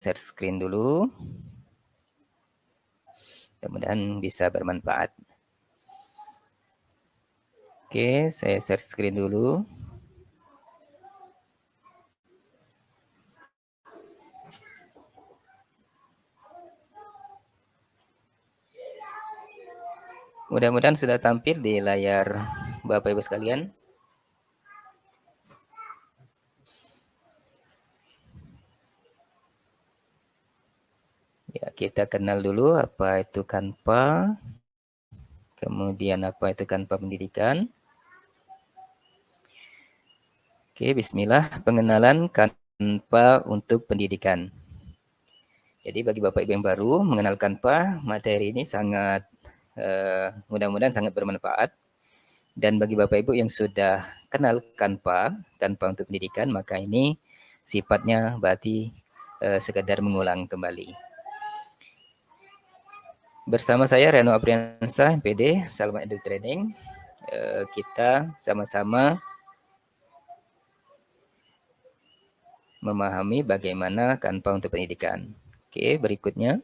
share screen dulu. Mudah-mudahan bisa bermanfaat. Oke, saya share screen dulu. Mudah-mudahan sudah tampil di layar Bapak Ibu sekalian. Ya, kita kenal dulu apa itu Canva. Kemudian apa itu Canva pendidikan. Oke, bismillah, pengenalan Canva untuk pendidikan. Jadi bagi Bapak Ibu yang baru mengenal Canva, materi ini sangat mudah-mudahan sangat bermanfaat. Dan bagi Bapak Ibu yang sudah kenal Canva untuk pendidikan, maka ini sifatnya berarti sekedar mengulang kembali. Bersama saya Reno Apriansa, MPD, Salman Edu Training. Kita sama-sama memahami bagaimana Canva untuk pendidikan. Oke, berikutnya.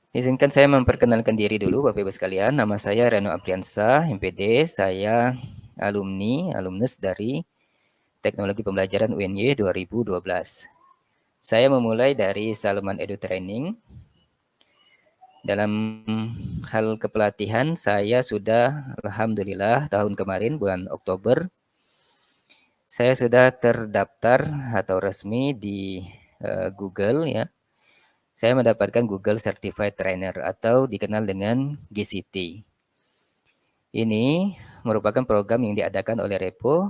Izinkan saya memperkenalkan diri dulu Bapak Ibu sekalian. Nama saya Reno Apriansa, MPD. Saya alumnus dari Teknologi Pembelajaran UNY 2012. Saya memulai dari Salman Edu Training. Dalam hal kepelatihan saya sudah alhamdulillah tahun kemarin bulan Oktober saya sudah terdaftar atau resmi di Google ya. Saya mendapatkan Google Certified Trainer atau dikenal dengan GCT. Ini merupakan program yang diadakan oleh Repo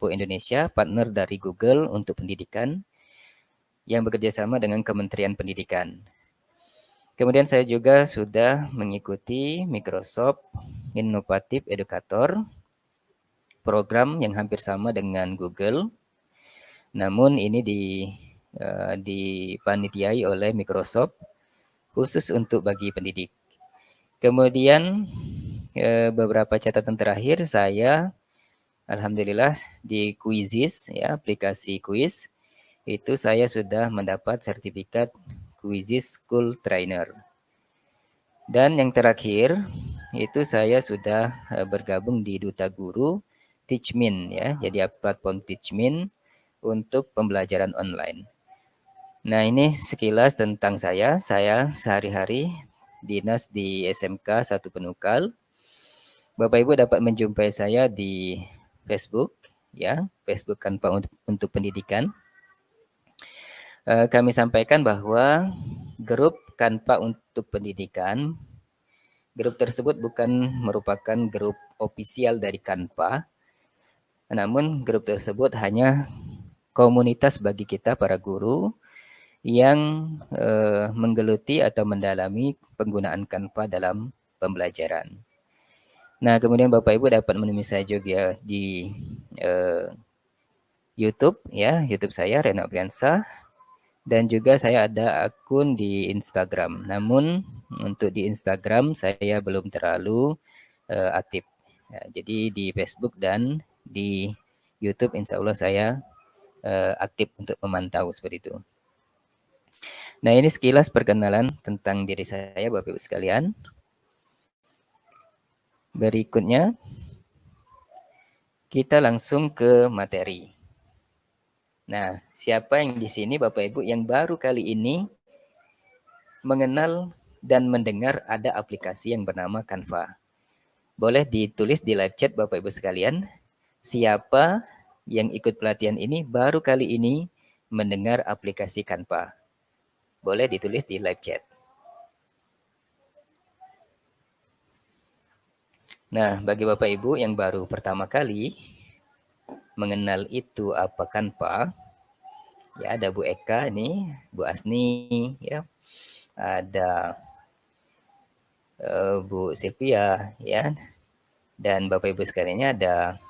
Indonesia, partner dari Google untuk pendidikan yang bekerja sama dengan Kementerian Pendidikan. Kemudian saya juga sudah mengikuti Microsoft Innovative Educator, program yang hampir sama dengan Google. Namun ini dipanitiai oleh Microsoft khusus untuk bagi pendidik. Kemudian beberapa catatan terakhir saya alhamdulillah di Quizizz ya, aplikasi quiz itu saya sudah mendapat sertifikat Quizizz School Trainer. Dan yang terakhir itu saya sudah bergabung di Duta Guru Teachmin ya, jadi platform Teachmin untuk pembelajaran online. Nah, ini sekilas tentang saya. Saya sehari-hari dinas di SMK 1 Penukal. Bapak Ibu dapat menjumpai saya di Facebook ya, Facebook Canva untuk pendidikan. Kami sampaikan bahwa grup Canva untuk pendidikan, grup tersebut bukan merupakan grup ofisial dari Canva, namun grup tersebut hanya komunitas bagi kita para guru yang menggeluti atau mendalami penggunaan Canva dalam pembelajaran. Nah, kemudian Bapak Ibu dapat menemui saya juga di YouTube ya, YouTube saya Reno Apriansa. Dan juga saya ada akun di Instagram. Namun untuk di Instagram saya belum terlalu aktif. Ya, jadi di Facebook dan di YouTube insya Allah saya aktif untuk memantau seperti itu. Nah, ini sekilas perkenalan tentang diri saya Bapak Ibu sekalian. Berikutnya kita langsung ke materi. Nah, siapa yang di sini Bapak Ibu yang baru kali ini mengenal dan mendengar ada aplikasi yang bernama Canva? Boleh ditulis di live chat Bapak Ibu sekalian, siapa yang ikut pelatihan ini baru kali ini mendengar aplikasi Canva? Boleh ditulis di live chat. Nah, bagi Bapak Ibu yang baru pertama kali mengenal itu apa Canva, ya ada Bu Eka nih, Bu Asni, ya, ada Bu Sylvia, ya, dan Bapak Ibu sekalian ada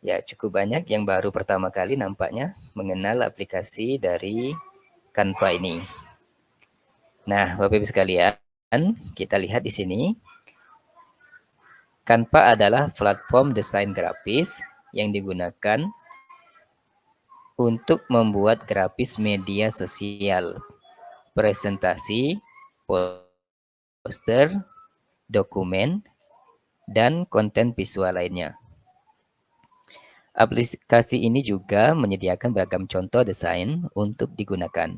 ya cukup banyak yang baru pertama kali nampaknya mengenal aplikasi dari Canva ini. Nah, Bapak Ibu sekalian, kita lihat di sini. Canva adalah platform desain grafis yang digunakan untuk membuat grafis media sosial, presentasi, poster, dokumen, dan konten visual lainnya. Aplikasi ini juga menyediakan beragam contoh desain untuk digunakan.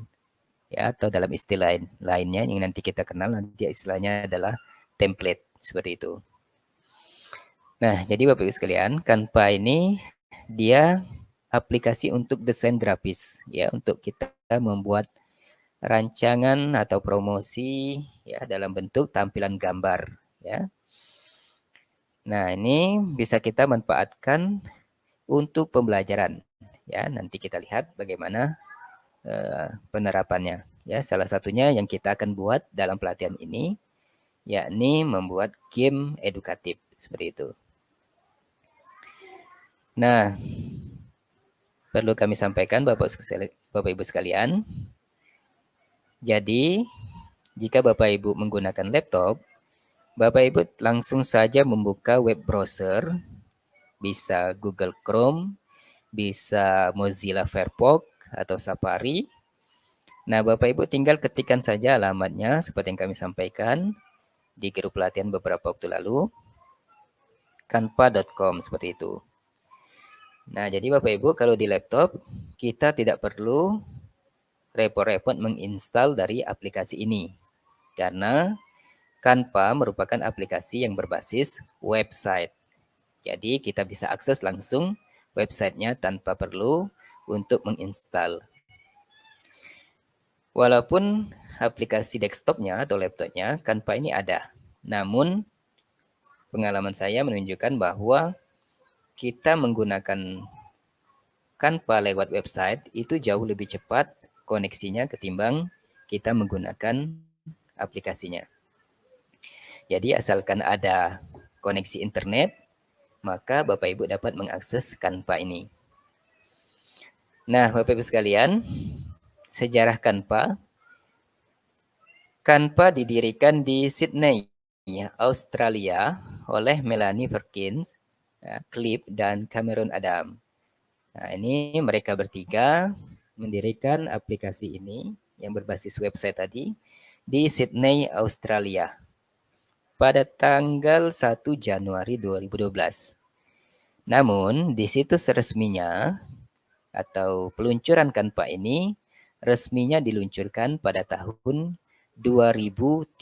Ya, atau dalam istilah lainnya yang nanti kita kenal, nanti istilahnya adalah template, seperti itu. Nah, jadi Bapak Ibu sekalian, Canva ini dia aplikasi untuk desain grafis, ya, untuk kita membuat rancangan atau promosi ya dalam bentuk tampilan gambar, ya. Nah, ini bisa kita manfaatkan untuk pembelajaran, ya. Nanti kita lihat bagaimana penerapannya, ya. Salah satunya yang kita akan buat dalam pelatihan ini, yakni membuat game edukatif, seperti itu. Nah, perlu kami sampaikan Bapak Ibu sekalian, jadi jika Bapak Ibu menggunakan laptop, Bapak Ibu langsung saja membuka web browser, bisa Google Chrome, bisa Mozilla Firefox atau Safari. Nah, Bapak Ibu tinggal ketikkan saja alamatnya seperti yang kami sampaikan di grup pelatihan beberapa waktu lalu, canva.com, seperti itu. Nah, jadi Bapak Ibu kalau di laptop kita tidak perlu repot-repot menginstal dari aplikasi ini. Karena Canva merupakan aplikasi yang berbasis website. Jadi kita bisa akses langsung websitenya tanpa perlu untuk menginstal. Walaupun aplikasi desktopnya atau laptopnya Canva ini ada. Namun pengalaman saya menunjukkan bahwa kita menggunakan Canva lewat website itu jauh lebih cepat koneksinya ketimbang kita menggunakan aplikasinya. Jadi asalkan ada koneksi internet, maka Bapak Ibu dapat mengakses Canva ini. Nah, Bapak Ibu sekalian, sejarah Canva. Canva didirikan di Sydney, Australia oleh Melanie Perkins, Cliff, dan Cameron Adam. Nah, ini mereka bertiga mendirikan aplikasi ini yang berbasis website tadi di Sydney, Australia pada tanggal 1 Januari 2012. Namun, di situs resminya atau peluncuran Canva ini resminya diluncurkan pada tahun 2013.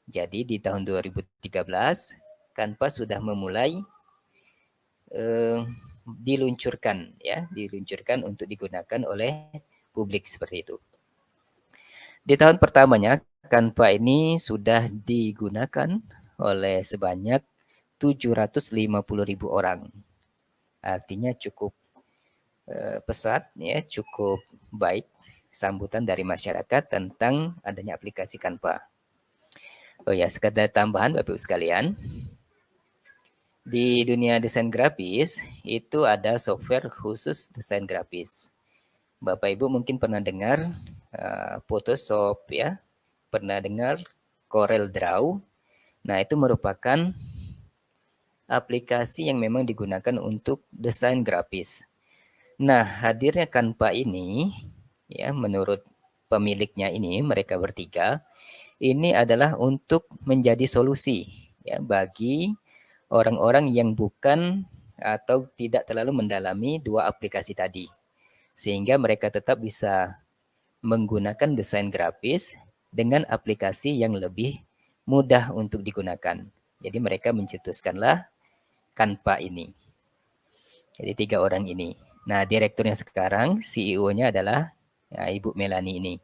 Jadi di tahun 2013, Canva sudah memulai diluncurkan untuk digunakan oleh publik seperti itu. Di tahun pertamanya, Canva ini sudah digunakan oleh sebanyak 750.000 orang. Artinya cukup pesat, ya, cukup baik sambutan dari masyarakat tentang adanya aplikasi Canva. Oh ya, sekadar tambahan Bapak Ibu sekalian, di dunia desain grafis itu ada software khusus desain grafis. Bapak Ibu mungkin pernah dengar Photoshop, ya, pernah dengar Corel Draw. Nah, itu merupakan aplikasi yang memang digunakan untuk desain grafis. Nah, hadirnya Canva ini, ya, menurut pemiliknya ini, mereka bertiga, ini adalah untuk menjadi solusi, ya, bagi orang-orang yang bukan atau tidak terlalu mendalami dua aplikasi tadi. Sehingga mereka tetap bisa menggunakan desain grafis dengan aplikasi yang lebih mudah untuk digunakan. Jadi mereka mencetuskanlah Canva ini. Jadi 3 orang ini. Nah, direkturnya sekarang, CEO-nya adalah ya, Ibu Melanie ini.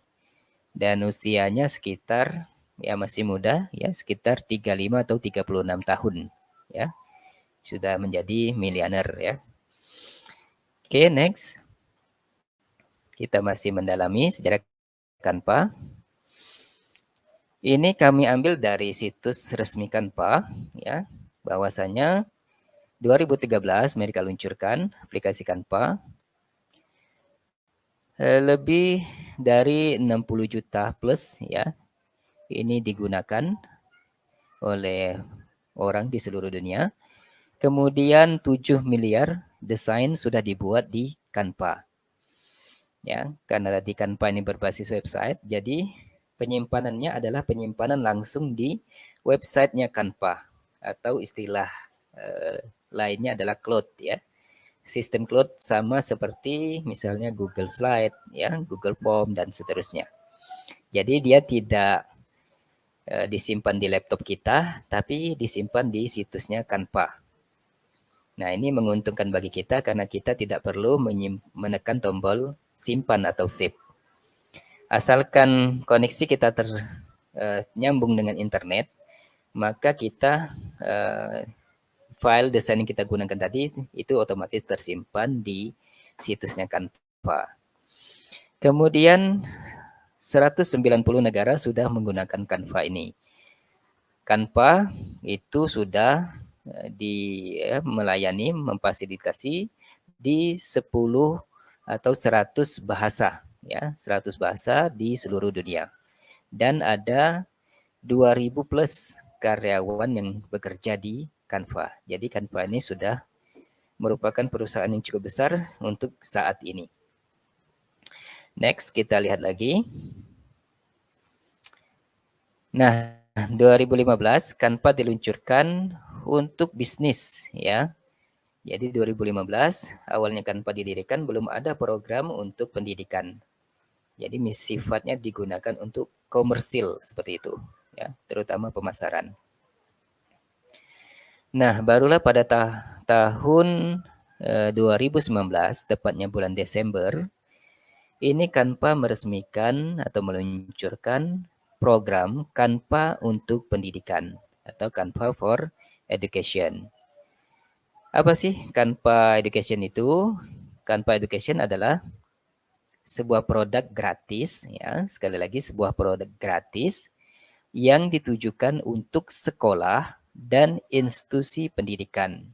Dan usianya sekitar ya masih muda, ya sekitar 35 atau 36 tahun, ya. Sudah menjadi miliuner, ya. Oke, next. Kita masih mendalami sejarah Canva. Ini kami ambil dari situs resmi Canva, ya. Bahwasanya 2013 mereka luncurkan aplikasi Canva. Lebih dari 60 juta plus, ya, ini digunakan oleh orang di seluruh dunia. Kemudian 7 miliar desain sudah dibuat di Canva. Ya, karena di Canva ini berbasis website, jadi penyimpanannya adalah penyimpanan langsung di websitenya Canva, atau istilah lainnya adalah cloud ya. Sistem cloud sama seperti misalnya Google Slide, ya, Google Form dan seterusnya. Jadi dia tidak disimpan di laptop kita, tapi disimpan di situsnya Canva. Nah, ini menguntungkan bagi kita karena kita tidak perlu menekan tombol simpan atau save. Asalkan koneksi kita nyambung dengan internet, maka kita file desain yang kita gunakan tadi itu otomatis tersimpan di situsnya Canva. Kemudian 190 negara sudah menggunakan Canva ini. Canva itu sudah melayani, memfasilitasi di 10 atau 100 bahasa, ya, 100 bahasa di seluruh dunia. Dan ada 2000 plus karyawan yang bekerja di Canva. Jadi Canva ini sudah merupakan perusahaan yang cukup besar untuk saat ini. Next, kita lihat lagi. Nah, 2015 Canva diluncurkan untuk bisnis ya. Jadi 2015 awalnya Canva didirikan, belum ada program untuk pendidikan. Jadi sifatnya digunakan untuk komersil seperti itu ya, terutama pemasaran. Nah, barulah pada tahun 2019, tepatnya bulan Desember, ini Canva meresmikan atau meluncurkan program Canva untuk pendidikan atau Canva for Education. Apa sih Canva Education itu? Canva Education adalah sebuah produk gratis, ya, sekali lagi sebuah produk gratis yang ditujukan untuk sekolah dan institusi pendidikan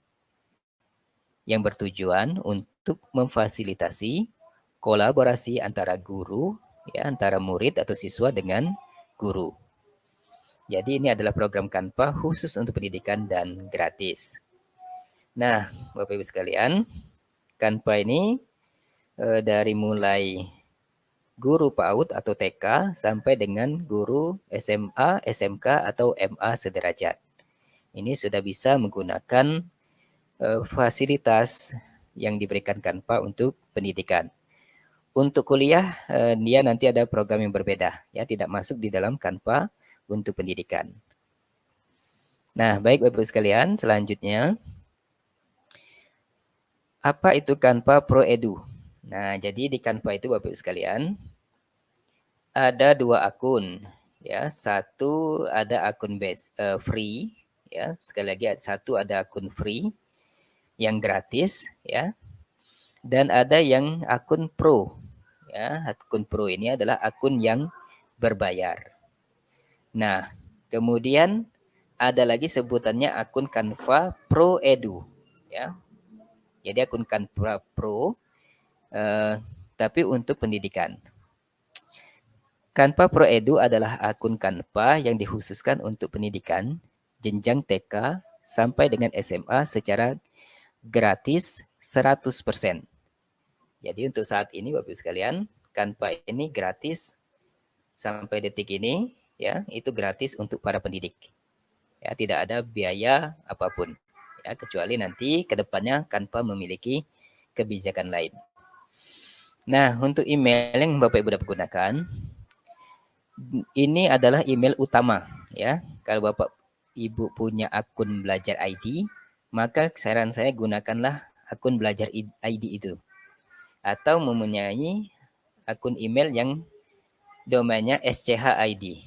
yang bertujuan untuk memfasilitasi kolaborasi antara guru, ya, antara murid atau siswa dengan guru. Jadi ini adalah program Canva khusus untuk pendidikan dan gratis. Nah, Bapak Ibu sekalian, Canva ini dari mulai guru PAUD atau TK sampai dengan guru SMA, SMK atau MA sederajat. Ini sudah bisa menggunakan fasilitas yang diberikan Canva untuk pendidikan. Untuk kuliah, dia nanti ada program yang berbeda, ya, tidak masuk di dalam Canva untuk pendidikan. Nah, baik Bapak-Ibu sekalian, selanjutnya, apa itu Canva Pro Edu? Nah, jadi di Canva itu Bapak-Ibu sekalian, ada 2 akun, ya. Satu ada akun free, ya. Sekali lagi, satu ada akun free yang gratis, ya. Dan ada yang akun pro, ya. Akun pro ini adalah akun yang berbayar. Nah, kemudian ada lagi sebutannya akun Canva Pro Edu, ya. Jadi akun Canva Pro, tapi untuk pendidikan. Canva Pro Edu adalah akun Canva yang dikhususkan untuk pendidikan jenjang TK sampai dengan SMA secara gratis 100%. Jadi untuk saat ini Bapak-Ibu sekalian, Canva ini gratis sampai detik ini, ya, itu gratis untuk para pendidik. Ya, tidak ada biaya apapun. Ya, kecuali nanti ke depannya Canva memiliki kebijakan lain. Nah, untuk email yang Bapak Ibu dapat gunakan, ini adalah email utama, ya. Kalau Bapak Ibu punya akun Belajar ID, maka saran saya gunakanlah akun Belajar ID itu. Atau mempunyai akun email yang domainnya SCH-ID.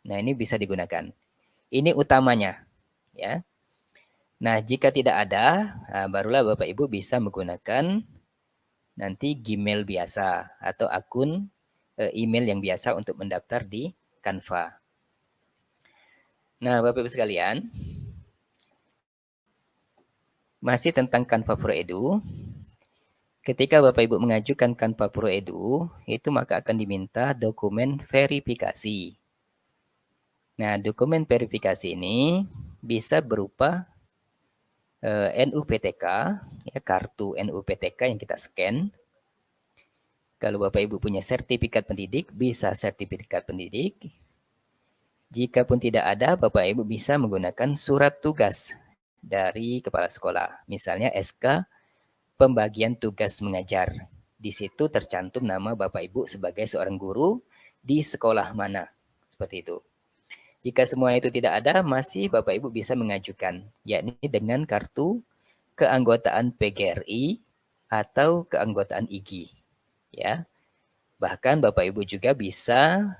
Nah, ini bisa digunakan. Ini utamanya, ya. Nah, jika tidak ada, barulah Bapak Ibu bisa menggunakan nanti Gmail biasa atau akun email yang biasa untuk mendaftar di Canva. Nah, Bapak Ibu sekalian, masih tentang Canva Pro Edu. Ketika Bapak Ibu mengajukan Canva Pro Edu, itu maka akan diminta dokumen verifikasi. Nah, dokumen verifikasi ini bisa berupa NUPTK, ya, kartu NUPTK yang kita scan. Kalau Bapak Ibu punya sertifikat pendidik, bisa sertifikat pendidik. Jika pun tidak ada, Bapak Ibu bisa menggunakan surat tugas dari kepala sekolah. Misalnya SK pembagian tugas mengajar. Di situ tercantum nama Bapak Ibu sebagai seorang guru di sekolah mana. Seperti itu. Jika semua itu tidak ada, masih Bapak Ibu bisa mengajukan, yakni dengan kartu keanggotaan PGRI atau keanggotaan IGI. Ya. Bahkan Bapak Ibu juga bisa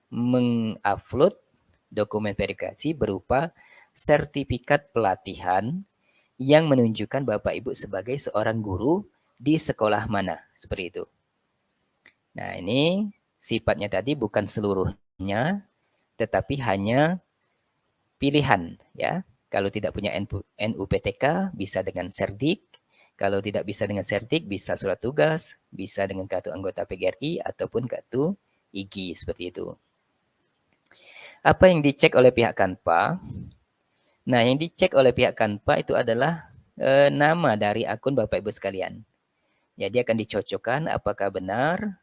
mengupload dokumen verifikasi berupa sertifikat pelatihan yang menunjukkan Bapak Ibu sebagai seorang guru di sekolah mana. Seperti itu. Nah, ini sifatnya tadi bukan seluruhnya, tetapi hanya pilihan, ya. Kalau tidak punya NUPTK bisa dengan Serdik, kalau tidak bisa dengan Serdik bisa surat tugas, bisa dengan kartu anggota PGRI ataupun kartu IGI seperti itu. Apa yang dicek oleh pihak Kanpa? Nah, yang dicek oleh pihak Kanpa itu adalah nama dari akun Bapak Ibu sekalian. Jadi akan dicocokkan apakah benar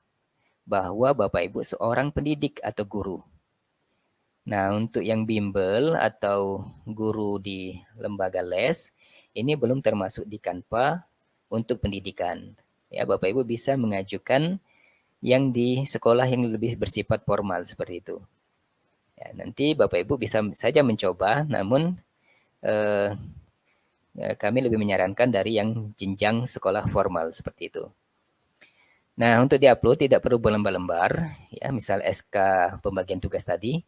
bahwa Bapak Ibu seorang pendidik atau guru. Nah, untuk yang bimbel atau guru di lembaga les, ini belum termasuk di Kanpa untuk pendidikan. Ya, Bapak Ibu bisa mengajukan yang di sekolah yang lebih bersifat formal seperti itu. Ya, nanti Bapak Ibu bisa saja mencoba, namun kami lebih menyarankan dari yang jenjang sekolah formal seperti itu. Nah, untuk diupload tidak perlu berlembar-lembar, ya, misal SK pembagian tugas tadi,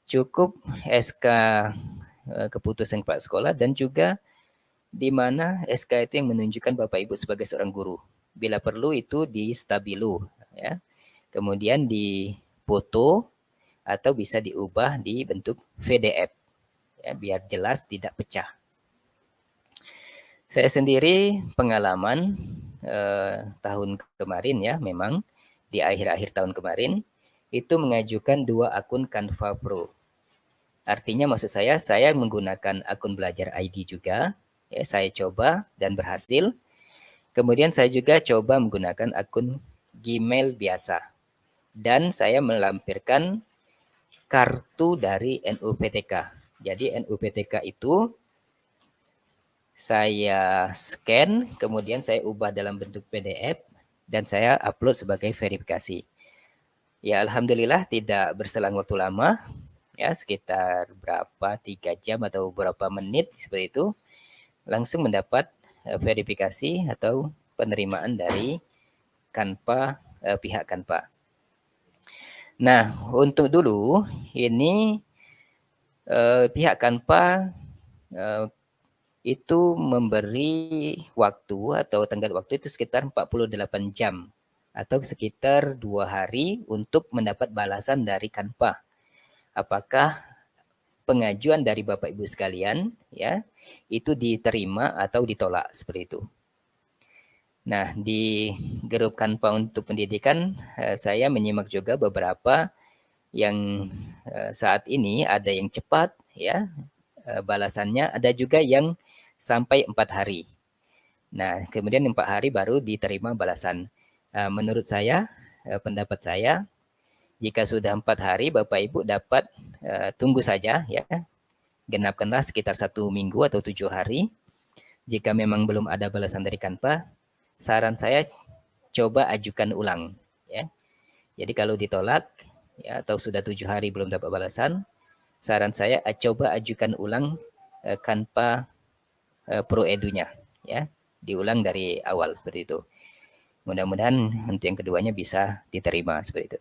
cukup SK keputusan kepala sekolah dan juga di mana SK itu yang menunjukkan Bapak Ibu sebagai seorang guru. Bila perlu itu di stabilo, ya. Kemudian di foto atau bisa diubah di bentuk PDF, ya, biar jelas tidak pecah. Saya sendiri pengalaman tahun kemarin, ya, memang di akhir-akhir tahun kemarin itu mengajukan 2 akun Canva Pro. Artinya maksud saya menggunakan akun belajar ID juga, ya, saya coba dan berhasil. Kemudian saya juga coba menggunakan akun Gmail biasa. Dan saya melampirkan kartu dari NUPTK. Jadi NUPTK itu saya scan, kemudian saya ubah dalam bentuk PDF, dan saya upload sebagai verifikasi. Ya, alhamdulillah tidak berselang waktu lama, ya sekitar berapa 3 jam atau berapa menit seperti itu langsung mendapat verifikasi atau penerimaan dari Kanpa, pihak Kanpa. Nah, untuk dulu ini pihak Kanpa itu memberi waktu atau tenggat waktu itu sekitar 48 jam atau sekitar 2 hari untuk mendapat balasan dari Kanpa. Apakah pengajuan dari Bapak Ibu sekalian, ya, itu diterima atau ditolak seperti itu. Nah, di grup Kanpa untuk pendidikan saya menyimak juga beberapa yang saat ini ada yang cepat, ya, balasannya, ada juga yang sampai 4 hari. Nah, kemudian 4 hari baru diterima balasan. Menurut saya, pendapat saya, jika sudah 4 hari Bapak Ibu dapat tunggu saja, ya, genapkanlah sekitar 1 minggu atau 7 hari. Jika memang belum ada balasan dari Kanpa, saran saya coba ajukan ulang, ya. Jadi kalau ditolak, ya, atau sudah 7 hari belum dapat balasan, saran saya coba ajukan ulang Kanpa Pro Edunya, ya, diulang dari awal seperti itu. Mudah-mudahan untuk yang keduanya bisa diterima seperti itu.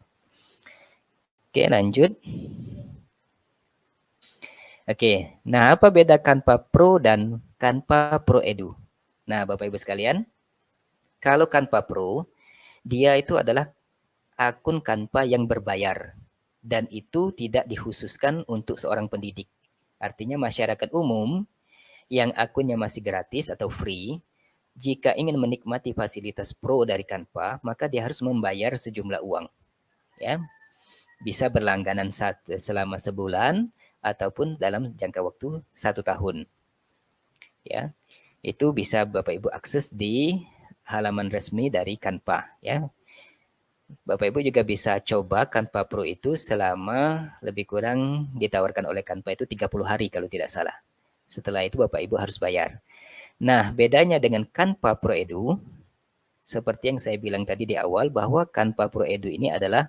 Oke, lanjut. Oke, nah apa beda Canva Pro dan Canva Pro Edu? Nah, Bapak Ibu sekalian, kalau Canva Pro, dia itu adalah akun Canva yang berbayar dan itu tidak dikhususkan untuk seorang pendidik. Artinya masyarakat umum yang akunnya masih gratis atau free, jika ingin menikmati fasilitas Pro dari Canva, maka dia harus membayar sejumlah uang. Ya, bisa berlangganan selama sebulan ataupun dalam jangka waktu 1 tahun. Ya, Itu bisa Bapak Ibu akses di halaman resmi dari Canva ya. Bapak Ibu juga bisa coba Canva Pro itu selama lebih kurang ditawarkan oleh Canva itu 30 hari kalau tidak salah. Setelah itu Bapak Ibu harus bayar. Nah, bedanya dengan Canva Pro Edu, seperti yang saya bilang tadi di awal bahwa Canva Pro Edu ini adalah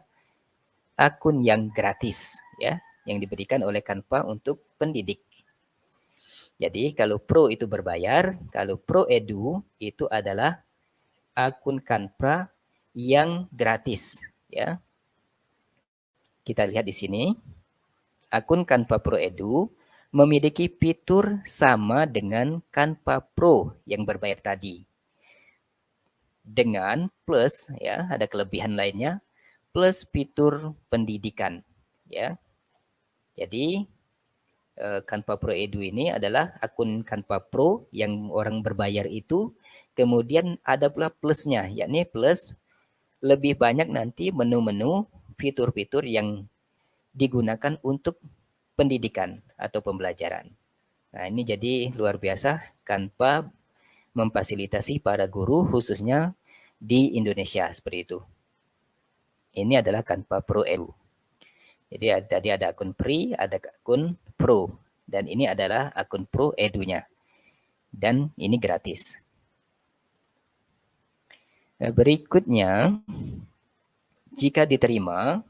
akun yang gratis ya, yang diberikan oleh Canva untuk pendidik. Jadi kalau Pro itu berbayar, kalau Pro Edu itu adalah akun Canva yang gratis ya. Kita lihat di sini, akun Canva Pro Edu memiliki fitur sama dengan Canva Pro yang berbayar tadi. Dengan plus ya, ada kelebihan lainnya, plus fitur pendidikan ya. Jadi Canva Pro Edu ini adalah akun Canva Pro yang orang berbayar itu, kemudian ada pula plusnya, yakni plus lebih banyak nanti menu-menu fitur-fitur yang digunakan untuk pendidikan atau pembelajaran. Nah, ini jadi luar biasa Canva memfasilitasi para guru khususnya di Indonesia seperti itu. Ini adalah Canva Pro Edu. Jadi tadi ada akun free, ada akun pro. Dan ini adalah akun Pro Edu-nya. Dan ini gratis. Berikutnya, jika diterima,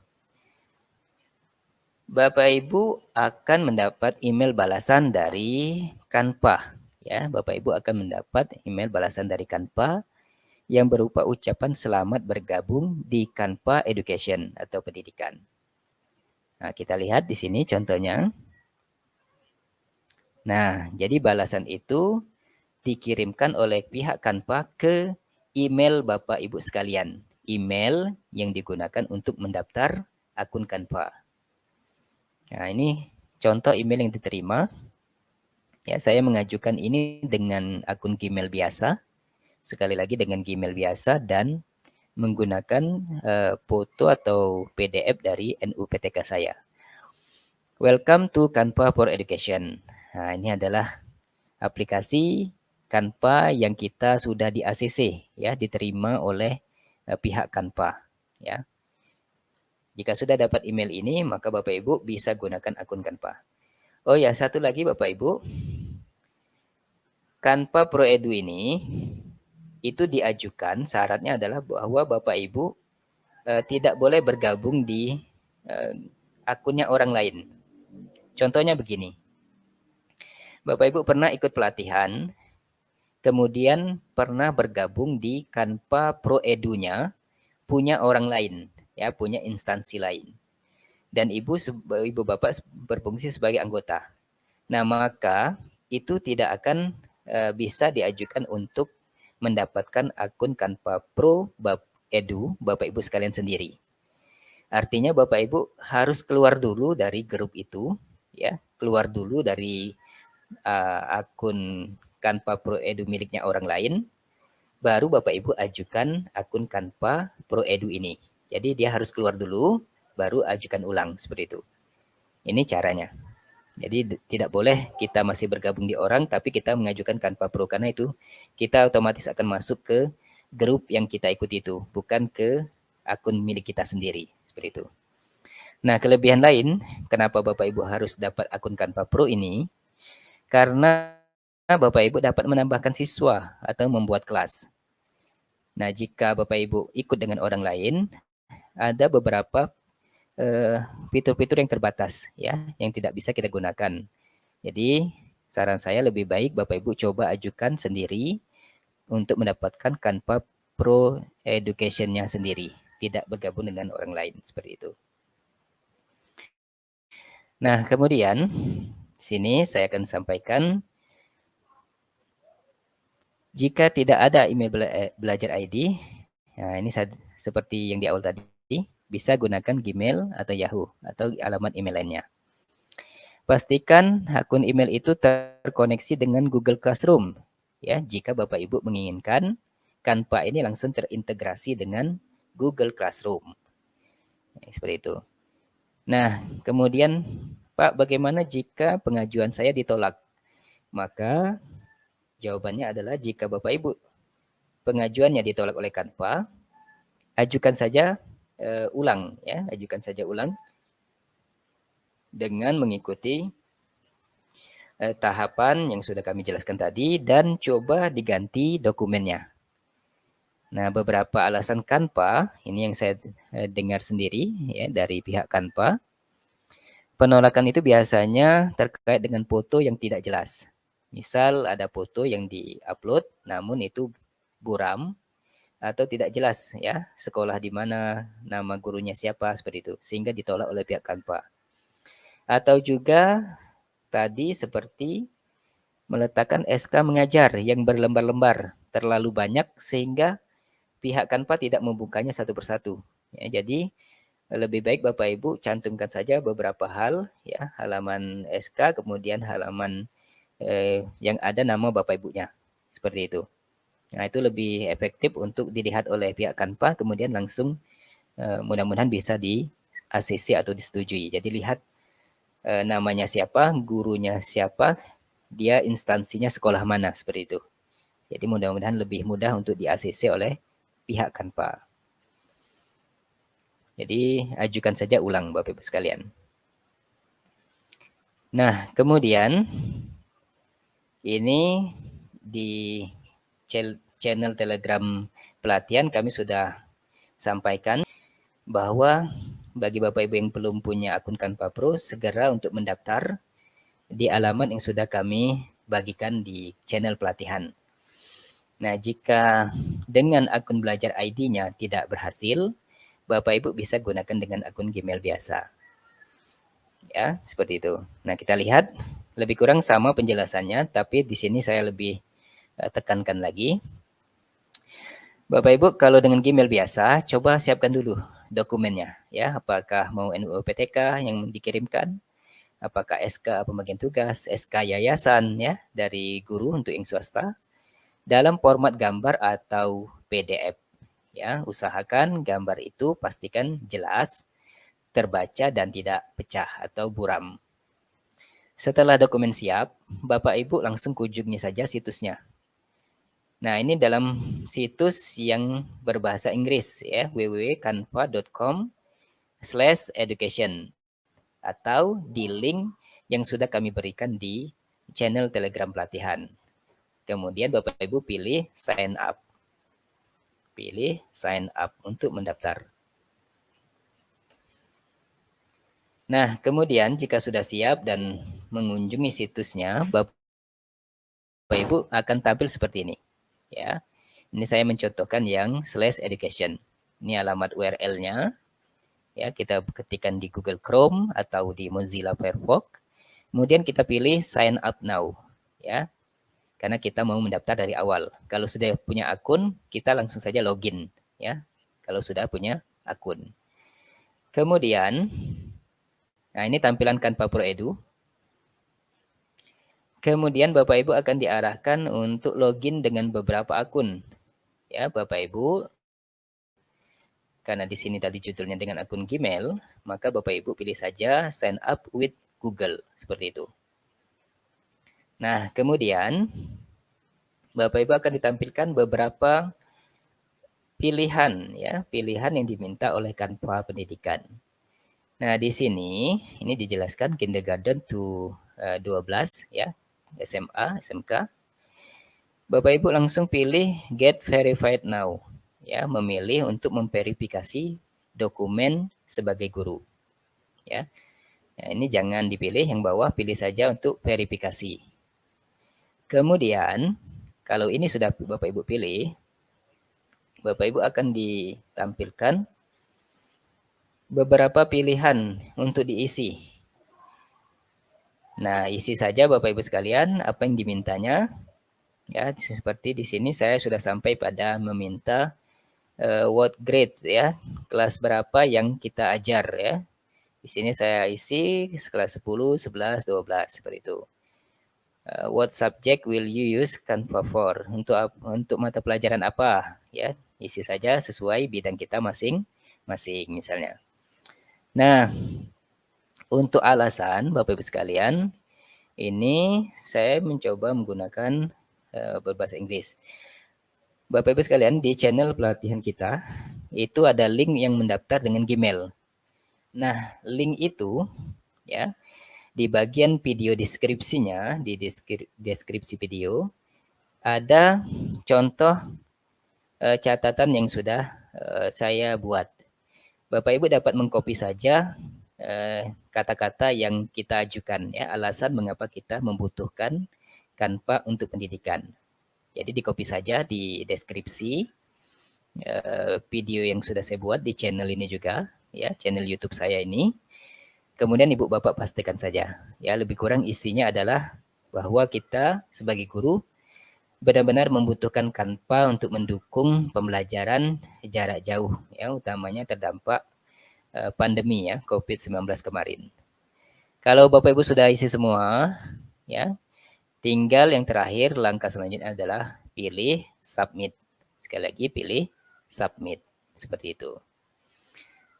Bapak Ibu akan mendapat email balasan dari Canva. Ya, Bapak Ibu akan mendapat email balasan dari Canva yang berupa ucapan selamat bergabung di Canva Education atau pendidikan. Nah, kita lihat di sini contohnya. Nah, jadi balasan itu dikirimkan oleh pihak Canva ke email Bapak Ibu sekalian. Email yang digunakan untuk mendaftar akun Canva. Nah, ini contoh email yang diterima. Ya, saya mengajukan ini dengan akun Gmail biasa. Sekali lagi dengan Gmail biasa dan menggunakan foto atau PDF dari NUPTK saya. Welcome to Canva for Education. Nah, ini adalah aplikasi Canva yang kita sudah di ACC ya, diterima oleh pihak Canva ya. Jika sudah dapat email ini, maka Bapak Ibu bisa gunakan akun Canva. Oh ya, satu lagi Bapak Ibu. Canva Pro Edu ini itu diajukan syaratnya adalah bahwa Bapak Ibu tidak boleh bergabung di akunnya orang lain. Contohnya begini. Bapak Ibu pernah ikut pelatihan, kemudian pernah bergabung di Canva Pro Edu-nya punya orang lain, ya, punya instansi lain. Dan Ibu Bapak berfungsi sebagai anggota. Nah, maka itu tidak akan bisa diajukan untuk mendapatkan akun Canva Pro Edu Bapak Ibu sekalian sendiri. Artinya Bapak Ibu harus keluar dulu dari grup itu, ya, keluar dulu dari akun Canva Pro Edu miliknya orang lain, baru Bapak Ibu ajukan akun Canva Pro Edu ini. Jadi dia harus keluar dulu, baru ajukan ulang seperti itu. Ini caranya. Jadi tidak boleh kita masih bergabung di orang, tapi kita mengajukan Canva Pro, karena itu kita otomatis akan masuk ke grup yang kita ikuti itu, bukan ke akun milik kita sendiri. Seperti itu. Nah, kelebihan lain, kenapa Bapak Ibu harus dapat akun Canva Pro ini, karena Bapak Ibu dapat menambahkan siswa atau membuat kelas. Nah, jika Bapak Ibu ikut dengan orang lain, ada beberapa fitur-fitur yang terbatas ya, yang tidak bisa kita gunakan. Jadi, saran saya lebih baik Bapak Ibu coba ajukan sendiri untuk mendapatkan Canva Pro Education-nya sendiri, tidak bergabung dengan orang lain seperti itu. Nah, kemudian sini saya akan sampaikan jika tidak ada email belajar ID, nah ini seperti yang di awal tadi, bisa gunakan Gmail atau Yahoo atau alamat email lainnya. Pastikan akun email itu terkoneksi dengan Google Classroom. Ya, jika Bapak Ibu menginginkan Canva ini langsung terintegrasi dengan Google Classroom. Nah, seperti itu. Nah, kemudian Pak, bagaimana jika pengajuan saya ditolak? Maka Jawabannya adalah jika Bapak Ibu pengajuannya ditolak oleh Canva, ajukan saja ulang ya, ajukan saja ulang dengan mengikuti tahapan yang sudah kami jelaskan tadi dan coba diganti dokumennya. Nah, beberapa alasan Canva ini yang saya dengar sendiri ya dari pihak Canva. Penolakan itu biasanya terkait dengan foto yang tidak jelas. Misal ada foto yang di-upload namun itu buram atau tidak jelas ya, sekolah di mana, nama gurunya siapa, seperti itu, sehingga ditolak oleh pihak Canva. Atau juga tadi seperti meletakkan SK mengajar yang berlembar-lembar terlalu banyak sehingga pihak Canva tidak membukanya satu persatu. Ya, jadi lebih baik Bapak Ibu cantumkan saja beberapa hal ya, halaman SK kemudian halaman yang ada nama Bapak Ibunya. Seperti itu. Nah, itu lebih efektif untuk dilihat oleh pihak Canva kemudian langsung mudah-mudahan bisa di ACC atau disetujui. Jadi lihat namanya siapa, gurunya siapa, dia instansinya sekolah mana, seperti itu. Jadi mudah-mudahan lebih mudah untuk di ACC oleh pihak Canva. Jadi ajukan saja ulang Bapak Ibu sekalian. Nah, kemudian ini di channel Telegram pelatihan kami sudah sampaikan bahwa bagi Bapak Ibu yang belum punya akun Canva Pro, segera untuk mendaftar di alamat yang sudah kami bagikan di channel pelatihan. Nah, jika dengan akun belajar ID-nya tidak berhasil, Bapak Ibu bisa gunakan dengan akun Gmail biasa. Ya, seperti itu. Nah, kita lihat lebih kurang sama penjelasannya, tapi di sini saya lebih tekankan lagi. Bapak Ibu, kalau dengan Gmail biasa, coba siapkan dulu dokumennya, ya. Apakah mau NUPTK yang dikirimkan, apakah SK pembagian tugas, SK yayasan, ya, dari guru untuk yang swasta, dalam format gambar atau PDF, ya. Usahakan gambar itu pastikan jelas, terbaca dan tidak pecah atau buram. Setelah dokumen siap, Bapak Ibu langsung kunjungi saja situsnya. Nah, ini dalam situs yang berbahasa Inggris ya, www.canva.com/education atau di link yang sudah kami berikan di channel Telegram pelatihan. Kemudian Bapak Ibu pilih sign up. Pilih sign up untuk mendaftar. Nah, kemudian jika sudah siap dan mengunjungi situsnya, Bapak Ibu akan tampil seperti ini. Ya, ini saya mencontohkan yang /education. Ini alamat URL-nya. Ya, kita ketikkan di Google Chrome atau di Mozilla Firefox. Kemudian kita pilih sign up now. Ya, karena kita mau mendaftar dari awal. Kalau sudah punya akun, kita langsung saja login. Ya, kalau sudah punya akun. Kemudian, nah ini tampilan Canva Pro Edu. Kemudian Bapak Ibu akan diarahkan untuk login dengan beberapa akun. Ya, Bapak Ibu, karena di sini tadi judulnya dengan akun Gmail, maka Bapak Ibu pilih saja sign up with Google, seperti itu. Nah, kemudian Bapak Ibu akan ditampilkan beberapa pilihan ya, pilihan yang diminta oleh Canva Pendidikan. Nah, di sini ini dijelaskan kindergarten to 12 ya, SMA, SMK. Bapak Ibu langsung pilih get verified now ya, memilih untuk memverifikasi dokumen sebagai guru. Ya. Nah, ini jangan dipilih yang bawah, pilih saja untuk verifikasi. Kemudian, kalau ini sudah Bapak Ibu pilih, Bapak Ibu akan ditampilkan beberapa pilihan untuk diisi. Nah, isi saja Bapak Ibu sekalian apa yang dimintanya. Ya, seperti di sini saya sudah sampai pada meminta what grade ya, kelas berapa yang kita ajar ya. Di sini saya isi kelas 10, 11, 12 seperti itu. What subject will you use Canva for? Untuk mata pelajaran apa ya? Isi saja sesuai bidang kita masing-masing misalnya. Nah, untuk alasan Bapak Ibu sekalian, ini saya mencoba menggunakan berbahasa Inggris. Bapak Ibu sekalian, di channel pelatihan kita itu ada link yang mendaftar dengan Gmail. Nah, link itu ya di bagian video deskripsinya, di deskripsi video ada contoh catatan yang sudah saya buat. Bapak Ibu dapat mengcopy saja kata-kata yang kita ajukan ya, alasan mengapa kita membutuhkan Canva untuk pendidikan. Jadi di-copy saja di deskripsi video yang sudah saya buat di channel ini juga, ya, channel YouTube saya ini. Kemudian Ibu Bapak pastikan saja, ya, lebih kurang isinya adalah bahwa kita sebagai guru benar-benar membutuhkan Canva untuk mendukung pembelajaran jarak jauh, ya, utamanya terdampak pandemi ya, COVID-19 kemarin. Kalau Bapak Ibu sudah isi semua, ya, tinggal yang terakhir langkah selanjutnya adalah pilih submit. Sekali lagi pilih submit. Seperti itu.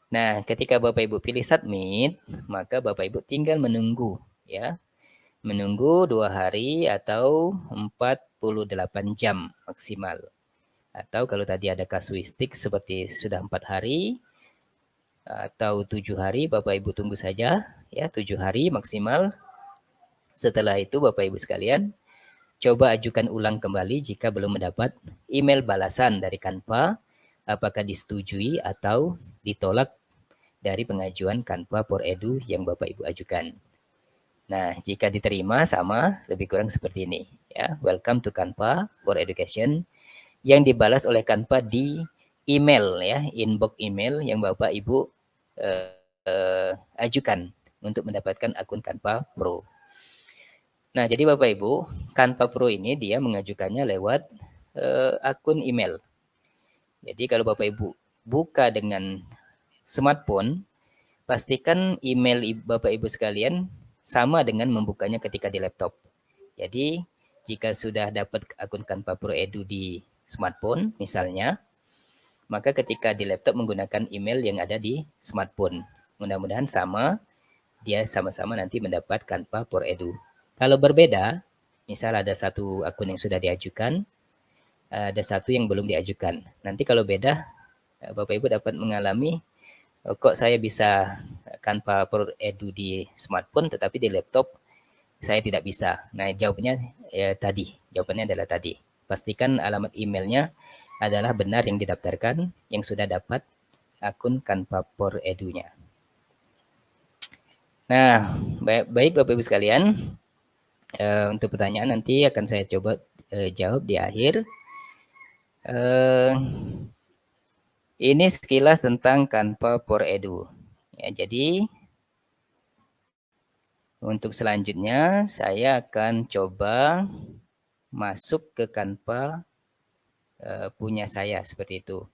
Nah, ketika Bapak Ibu pilih submit, maka Bapak Ibu tinggal menunggu ya. Menunggu 2 hari atau 48 jam maksimal. Atau kalau tadi ada kasuistik seperti sudah 4 hari atau 7 hari, Bapak Ibu tunggu saja ya, 7 hari maksimal. Setelah itu Bapak Ibu sekalian, coba ajukan ulang kembali jika belum mendapat email balasan dari Canva, apakah disetujui atau ditolak dari pengajuan Canva for Edu yang Bapak Ibu ajukan. Nah, jika diterima sama, lebih kurang seperti ini. Ya, welcome to Canva for Education yang dibalas oleh Canva di email ya, inbox email yang Bapak Ibu ajukan untuk mendapatkan akun Canva Pro. Nah, jadi Bapak Ibu, Canva Pro ini dia mengajukannya lewat akun email. Jadi kalau Bapak Ibu buka dengan smartphone, pastikan email Bapak Ibu sekalian sama dengan membukanya ketika di laptop. Jadi, jika sudah dapat akun Canva Pro Edu di smartphone misalnya, maka ketika di laptop menggunakan email yang ada di smartphone. Mudah-mudahan sama, dia sama-sama nanti mendapat Canva Pro Edu. Kalau berbeda, misal ada satu akun yang sudah diajukan, ada satu yang belum diajukan. Nanti kalau beda, Bapak Ibu dapat mengalami, kok saya bisa Canva Pro Edu di smartphone, tetapi di laptop saya tidak bisa. Nah, jawabannya jawabannya adalah tadi. Pastikan alamat emailnya adalah benar yang didaftarkan, yang sudah dapat akun Canva Pro Edu-nya. Nah, baik Bapak Ibu sekalian, untuk pertanyaan nanti akan saya coba jawab di akhir. Ini sekilas tentang Canva for Edu. Ya, jadi untuk selanjutnya saya akan coba masuk ke Canva punya saya seperti itu.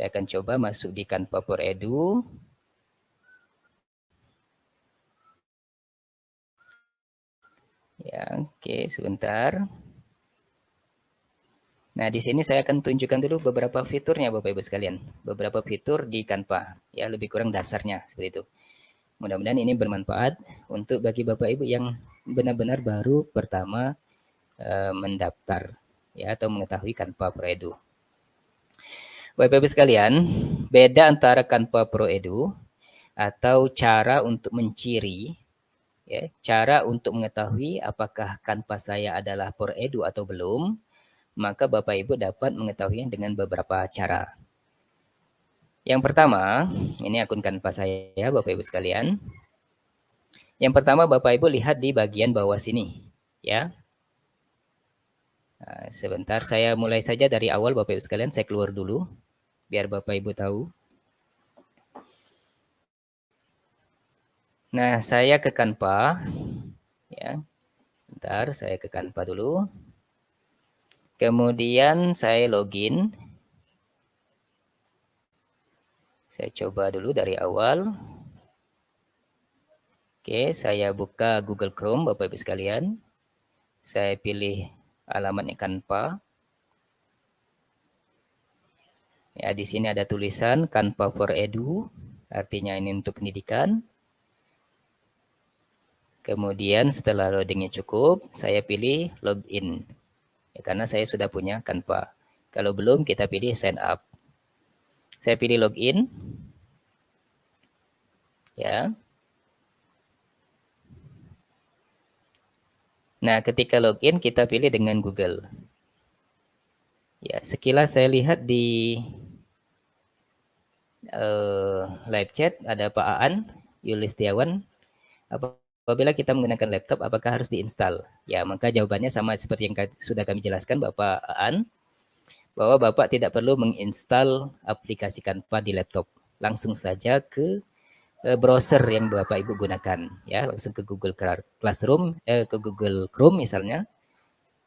Saya akan coba masuk di Canva for Edu. Ya, oke, sebentar. Nah, di sini saya akan tunjukkan dulu beberapa fiturnya Bapak Ibu sekalian. Beberapa fitur di Canva, ya lebih kurang dasarnya seperti itu. Mudah-mudahan ini bermanfaat untuk bagi Bapak Ibu yang benar-benar baru pertama mendaftar ya atau mengetahui Canva Pro Edu. Bapak Ibu sekalian, beda antara Canva Pro Edu atau cara untuk menciri ya, cara untuk mengetahui apakah Canva saya adalah Pro Edu atau belum, maka Bapak Ibu dapat mengetahuinya dengan beberapa cara. Yang pertama, ini akun Canva saya Bapak Ibu sekalian. Yang pertama Bapak Ibu lihat di bagian bawah sini, ya. Nah, sebentar saya mulai saja dari awal Bapak Ibu sekalian, saya keluar dulu biar Bapak Ibu tahu. Nah, saya ke Canva, ya. Sebentar, saya ke Canva dulu. Kemudian saya login. Saya coba dulu dari awal. Oke, saya buka Google Chrome Bapak Ibu sekalian. Saya pilih alamatnya Canva. Ya, di sini ada tulisan Canva for Edu, artinya ini untuk pendidikan. Kemudian setelah loadingnya cukup, saya pilih login. Ya, karena saya sudah punya Canva. Kalau belum, kita pilih sign up. Saya pilih login. Ya. Nah, ketika login, kita pilih dengan Google. Ya, sekilas saya lihat di live chat ada Pak Aan Yulistiawan. Apabila kita menggunakan laptop, apakah harus diinstal? Ya, maka jawabannya sama seperti yang sudah kami jelaskan, Bapak Aan, bahwa Bapak tidak perlu menginstal aplikasi Canva di laptop. Langsung saja ke browser yang Bapak Ibu gunakan, ya, langsung ke Google Classroom, ke Google Chrome misalnya,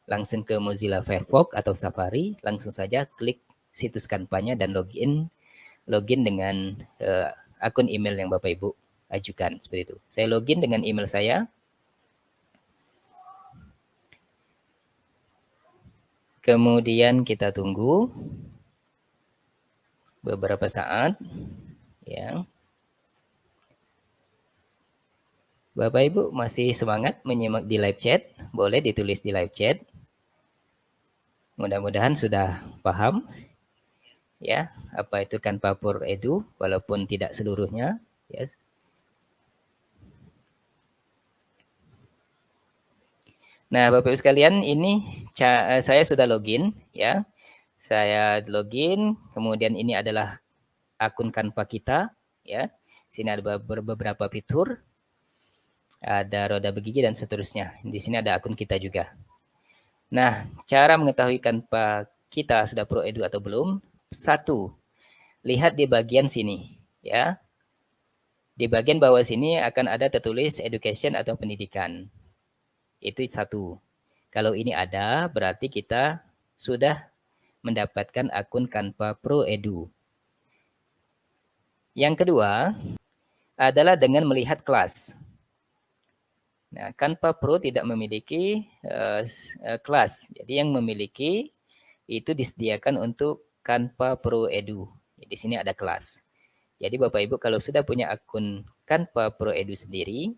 langsung ke Mozilla Firefox atau Safari, langsung saja klik situs Canva-nya dan login dengan akun email yang Bapak Ibu ajukan, seperti itu. Saya login dengan email saya. Kemudian kita tunggu beberapa saat, ya. Bapak Ibu masih semangat menyimak di live chat? Boleh ditulis di live chat. Mudah-mudahan sudah paham, ya, apa itu Canva for Edu, walaupun tidak seluruhnya, yes. Nah, Bapak Ibu sekalian, ini saya sudah login, ya. Saya login, kemudian ini adalah akun Canva kita, ya. Sini ada beberapa fitur, ada roda begigi dan seterusnya. Di sini ada akun kita juga. Nah, cara mengetahui Canva kita sudah Pro Edu atau belum? Satu, lihat di bagian sini, ya. Di bagian bawah sini akan ada tertulis education atau pendidikan. Itu satu. Kalau ini ada, berarti kita sudah mendapatkan akun Canva Pro Edu. Yang kedua adalah dengan melihat kelas. Nah, Canva Pro tidak memiliki kelas. Jadi yang memiliki itu disediakan untuk Canva Pro Edu. Di sini ada kelas. Jadi Bapak Ibu kalau sudah punya akun Canva Pro Edu sendiri,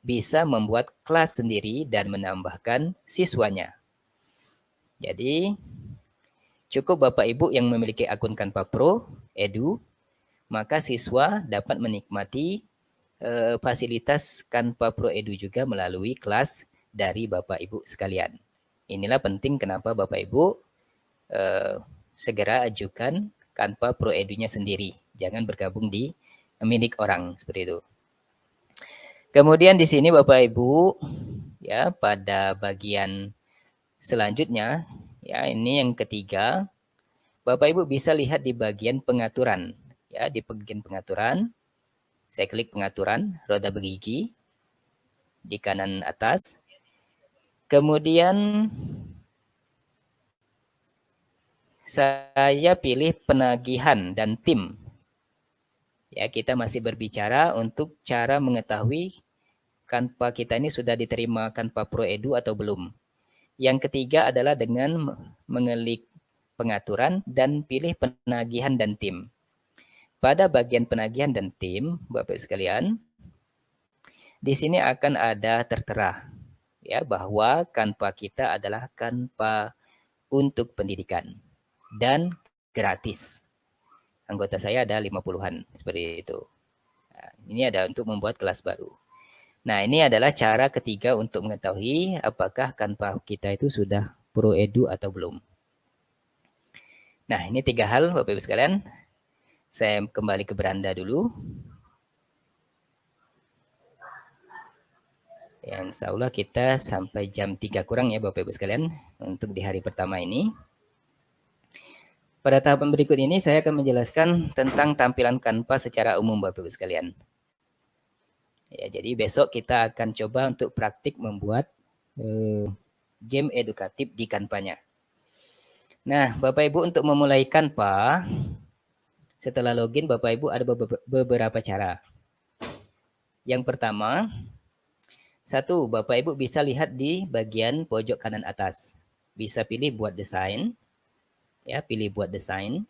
bisa membuat kelas sendiri dan menambahkan siswanya. Jadi cukup Bapak Ibu yang memiliki akun Canva Pro Edu, maka siswa dapat menikmati fasilitas Canva Pro Edu juga melalui kelas dari Bapak Ibu sekalian. Inilah penting kenapa Bapak Ibu segera ajukan Canva Pro Edu-nya sendiri. Jangan bergabung di milik orang seperti itu. Kemudian di sini Bapak Ibu, ya, pada bagian selanjutnya, ya, ini yang ketiga, Bapak Ibu bisa lihat di bagian pengaturan, ya, di bagian pengaturan. Saya klik pengaturan, roda bergigi di kanan atas. Kemudian saya pilih penagihan dan tim. Ya, kita masih berbicara untuk cara mengetahui Canva kita ini sudah diterima Canva Pro Edu atau belum. Yang ketiga adalah dengan mengelik pengaturan dan pilih penagihan dan tim. Pada bagian penagihan dan tim, Bapak sekalian, di sini akan ada tertera, ya, bahwa Canva kita adalah Canva untuk pendidikan dan gratis. Anggota saya ada 50-an, seperti itu. Nah, ini ada untuk membuat kelas baru. Nah, ini adalah cara ketiga untuk mengetahui apakah Canva kita itu sudah Pro Edu atau belum. Nah, ini 3 hal Bapak Ibu sekalian. Saya kembali ke beranda dulu. Ya, insya Allah kita sampai jam 3 kurang ya Bapak Ibu sekalian untuk di hari pertama ini. Pada tahapan berikut ini saya akan menjelaskan tentang tampilan Canva secara umum Bapak Ibu sekalian. Ya, jadi besok kita akan coba untuk praktik membuat game edukatif di Canva-nya. Nah, Bapak Ibu untuk memulai Canva, setelah login Bapak Ibu ada beberapa cara. Yang pertama, satu, Bapak Ibu bisa lihat di bagian pojok kanan atas. Bisa pilih buat desain. Ya, pilih buat desain.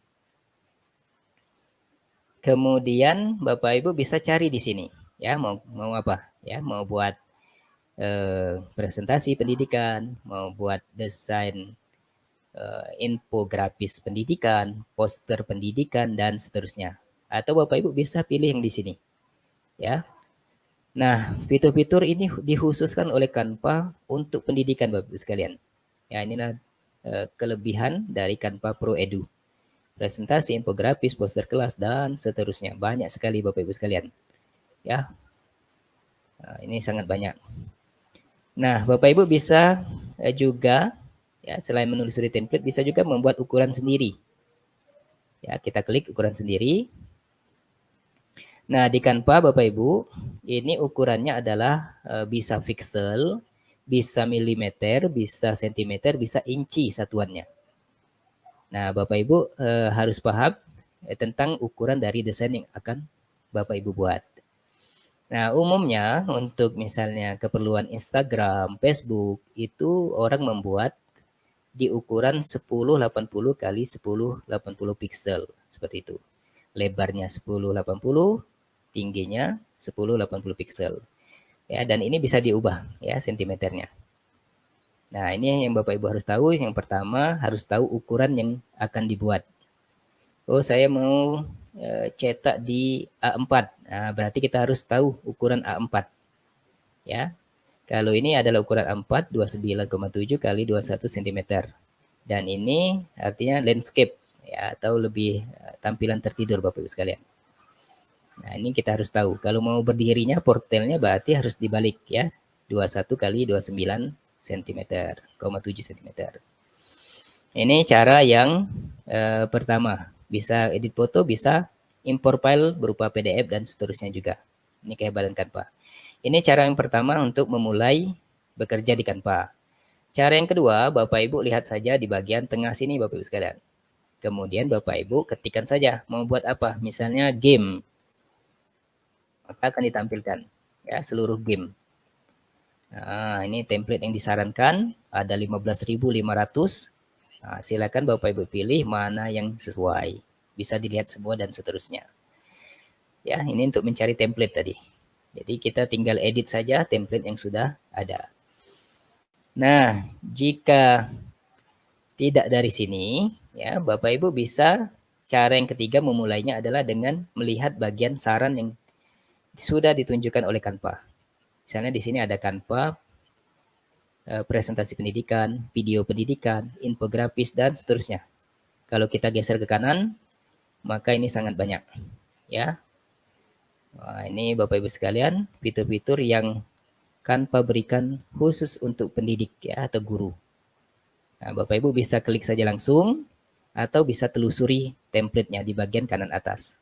Kemudian Bapak Ibu bisa cari di sini. Ya, mau apa? Ya, mau buat presentasi pendidikan, mau buat desain infografis pendidikan, poster pendidikan, dan seterusnya. Atau Bapak Ibu bisa pilih yang di sini. Ya. Nah, fitur-fitur ini dikhususkan oleh Canva untuk pendidikan Bapak Ibu sekalian. Ya, inilah kelebihan dari Canva Pro Edu. Presentasi, infografis, poster kelas, dan seterusnya. Banyak sekali Bapak Ibu sekalian. Ya, nah, ini sangat banyak. Nah, Bapak Ibu bisa juga, ya, selain menelusuri template, bisa juga membuat ukuran sendiri. Ya, kita klik ukuran sendiri. Nah, di Canva Bapak Ibu, ini ukurannya adalah bisa pixel, bisa milimeter, bisa sentimeter, bisa inci satuannya. Nah, Bapak Ibu harus paham tentang ukuran dari desain yang akan Bapak Ibu buat. Nah, umumnya untuk misalnya keperluan Instagram, Facebook, itu orang membuat di ukuran 1080 kali 1080 pixel, seperti itu. Lebarnya 1080, tingginya 1080 pixel. Ya, dan ini bisa diubah ya sentimeternya. Nah, ini yang Bapak Ibu harus tahu. Yang pertama, harus tahu ukuran yang akan dibuat. Oh, saya mau cetak di A4. Nah, berarti kita harus tahu ukuran A4. Ya. Kalau ini adalah ukuran A4 29,7 kali 21 cm. Dan ini artinya landscape ya, atau lebih tampilan tertidur Bapak Ibu sekalian. Nah, ini kita harus tahu. Kalau mau berdirinya portelnya berarti harus dibalik ya. 21 kali 29 cm, 7 cm. Ini cara yang pertama. Bisa edit foto, bisa import file berupa PDF dan seterusnya juga. Ini kehebatan Canva. Ini cara yang pertama untuk memulai bekerja di Canva. Cara yang kedua, Bapak Ibu lihat saja di bagian tengah sini Bapak Ibu sekalian. Kemudian Bapak Ibu ketikkan saja mau buat apa. Misalnya game. Maka akan ditampilkan ya seluruh game. Nah, ini template yang disarankan ada 15.500. Nah, silakan Bapak Ibu pilih mana yang sesuai. Bisa dilihat semua dan seterusnya. Ya, ini untuk mencari template tadi. Jadi kita tinggal edit saja template yang sudah ada. Nah, jika tidak dari sini, ya Bapak Ibu bisa cara yang ketiga memulainya adalah dengan melihat bagian saran yang sudah ditunjukkan oleh Canva. Misalnya di sini ada Canva, presentasi pendidikan, video pendidikan, infografis, dan seterusnya. Kalau kita geser ke kanan, maka ini sangat banyak. Ya, nah, ini Bapak Ibu sekalian, fitur-fitur yang Canva berikan khusus untuk pendidik ya atau guru. Nah, Bapak Ibu bisa klik saja langsung atau bisa telusuri template-nya di bagian kanan atas.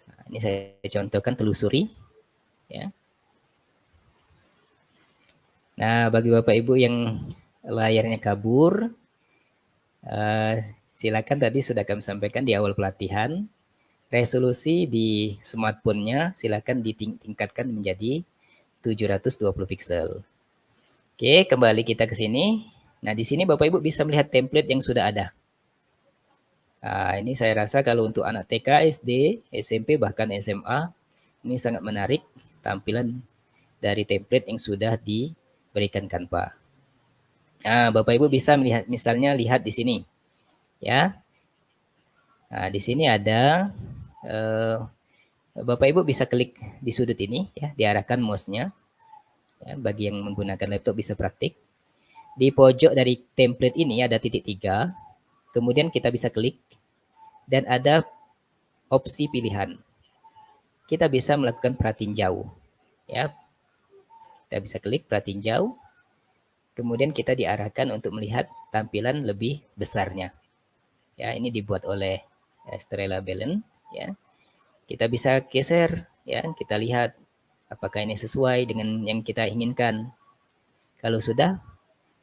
Nah, ini saya contohkan telusuri. Ya. Nah, bagi Bapak Ibu yang layarnya kabur, silakan tadi sudah kami sampaikan di awal pelatihan. Resolusi di smartphone-nya silakan ditingkatkan menjadi 720 pixel. Oke, kembali kita ke sini. Nah, di sini Bapak Ibu bisa melihat template yang sudah ada. Nah, ini saya rasa kalau untuk anak TK, SD, SMP, bahkan SMA, ini sangat menarik tampilan dari template yang sudah diberikan Canva. Nah, Bapak Ibu bisa melihat, misalnya lihat di sini, ya. Nah, di sini ada, Bapak Ibu bisa klik di sudut ini, ya, diarahkan mouse-nya. Ya, bagi yang menggunakan laptop bisa praktik. Di pojok dari template ini ada titik 3, kemudian kita bisa klik, dan ada opsi pilihan. Kita bisa melakukan perhatiin jauh. Ya, kita bisa klik perhatiin jauh, kemudian kita diarahkan untuk melihat tampilan lebih besarnya. Ya, ini dibuat oleh Estrella Belen. Ya, kita bisa geser. Ya, kita lihat apakah ini sesuai dengan yang kita inginkan. Kalau sudah,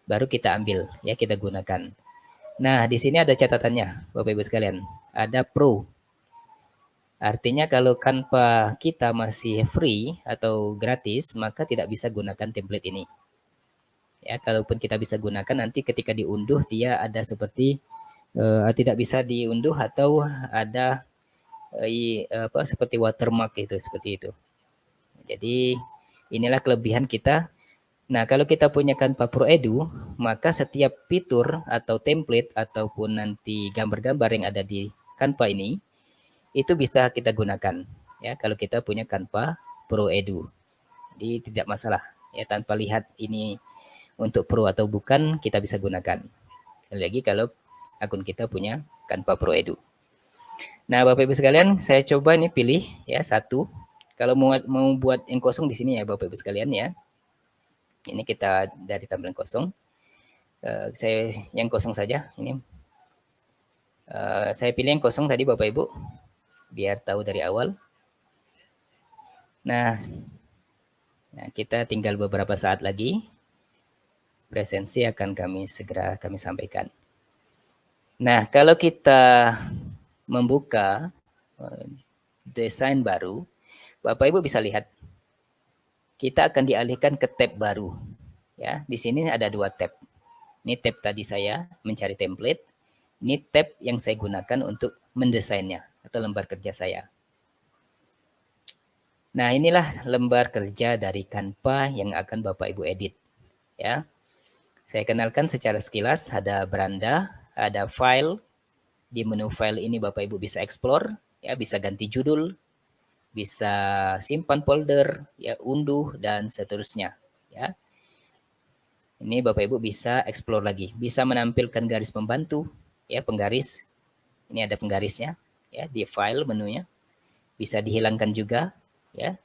baru kita ambil, ya kita gunakan. Nah, di sini ada catatannya, Bapak Ibu sekalian. Ada Pro. Artinya kalau Canva kita masih free atau gratis, maka tidak bisa gunakan template ini. Ya, kalaupun kita bisa gunakan, nanti ketika diunduh dia ada seperti tidak bisa diunduh atau ada seperti watermark itu, seperti itu. Jadi inilah kelebihan kita Nah, kalau kita punya Canva Pro Edu, maka setiap fitur atau template ataupun nanti gambar-gambar yang ada di Canva ini, itu bisa kita gunakan. Ya, kalau kita punya Canva Pro Edu. Jadi tidak masalah. Ya, tanpa lihat ini untuk Pro atau bukan, kita bisa gunakan. Lagi kalau akun kita punya Canva Pro Edu. Nah, Bapak Ibu sekalian, saya coba ini pilih ya satu. Kalau mau buat yang kosong di sini ya Bapak Ibu sekalian ya. Ini kita dari tampilan kosong. Saya yang kosong saja. Ini saya pilih yang kosong tadi Bapak Ibu, biar tahu dari awal. Nah, kita tinggal beberapa saat lagi. Presensi akan segera kami sampaikan. Nah, kalau kita membuka desain baru, Bapak Ibu bisa lihat kita akan dialihkan ke tab baru. Ya, di sini ada 2 tab. Ini tab tadi saya mencari template. Ini tab yang saya gunakan untuk mendesainnya atau lembar kerja saya. Nah, inilah lembar kerja dari Canva yang akan Bapak Ibu edit. Ya. Saya kenalkan secara sekilas, ada beranda, ada file. Di menu file ini Bapak Ibu bisa explore, ya, bisa ganti judul, bisa simpan folder, ya, unduh dan seterusnya, ya. Ini Bapak Ibu bisa explore lagi, bisa menampilkan garis pembantu, ya, penggaris. Ini ada penggarisnya, ya, di file menunya. Bisa dihilangkan juga, ya.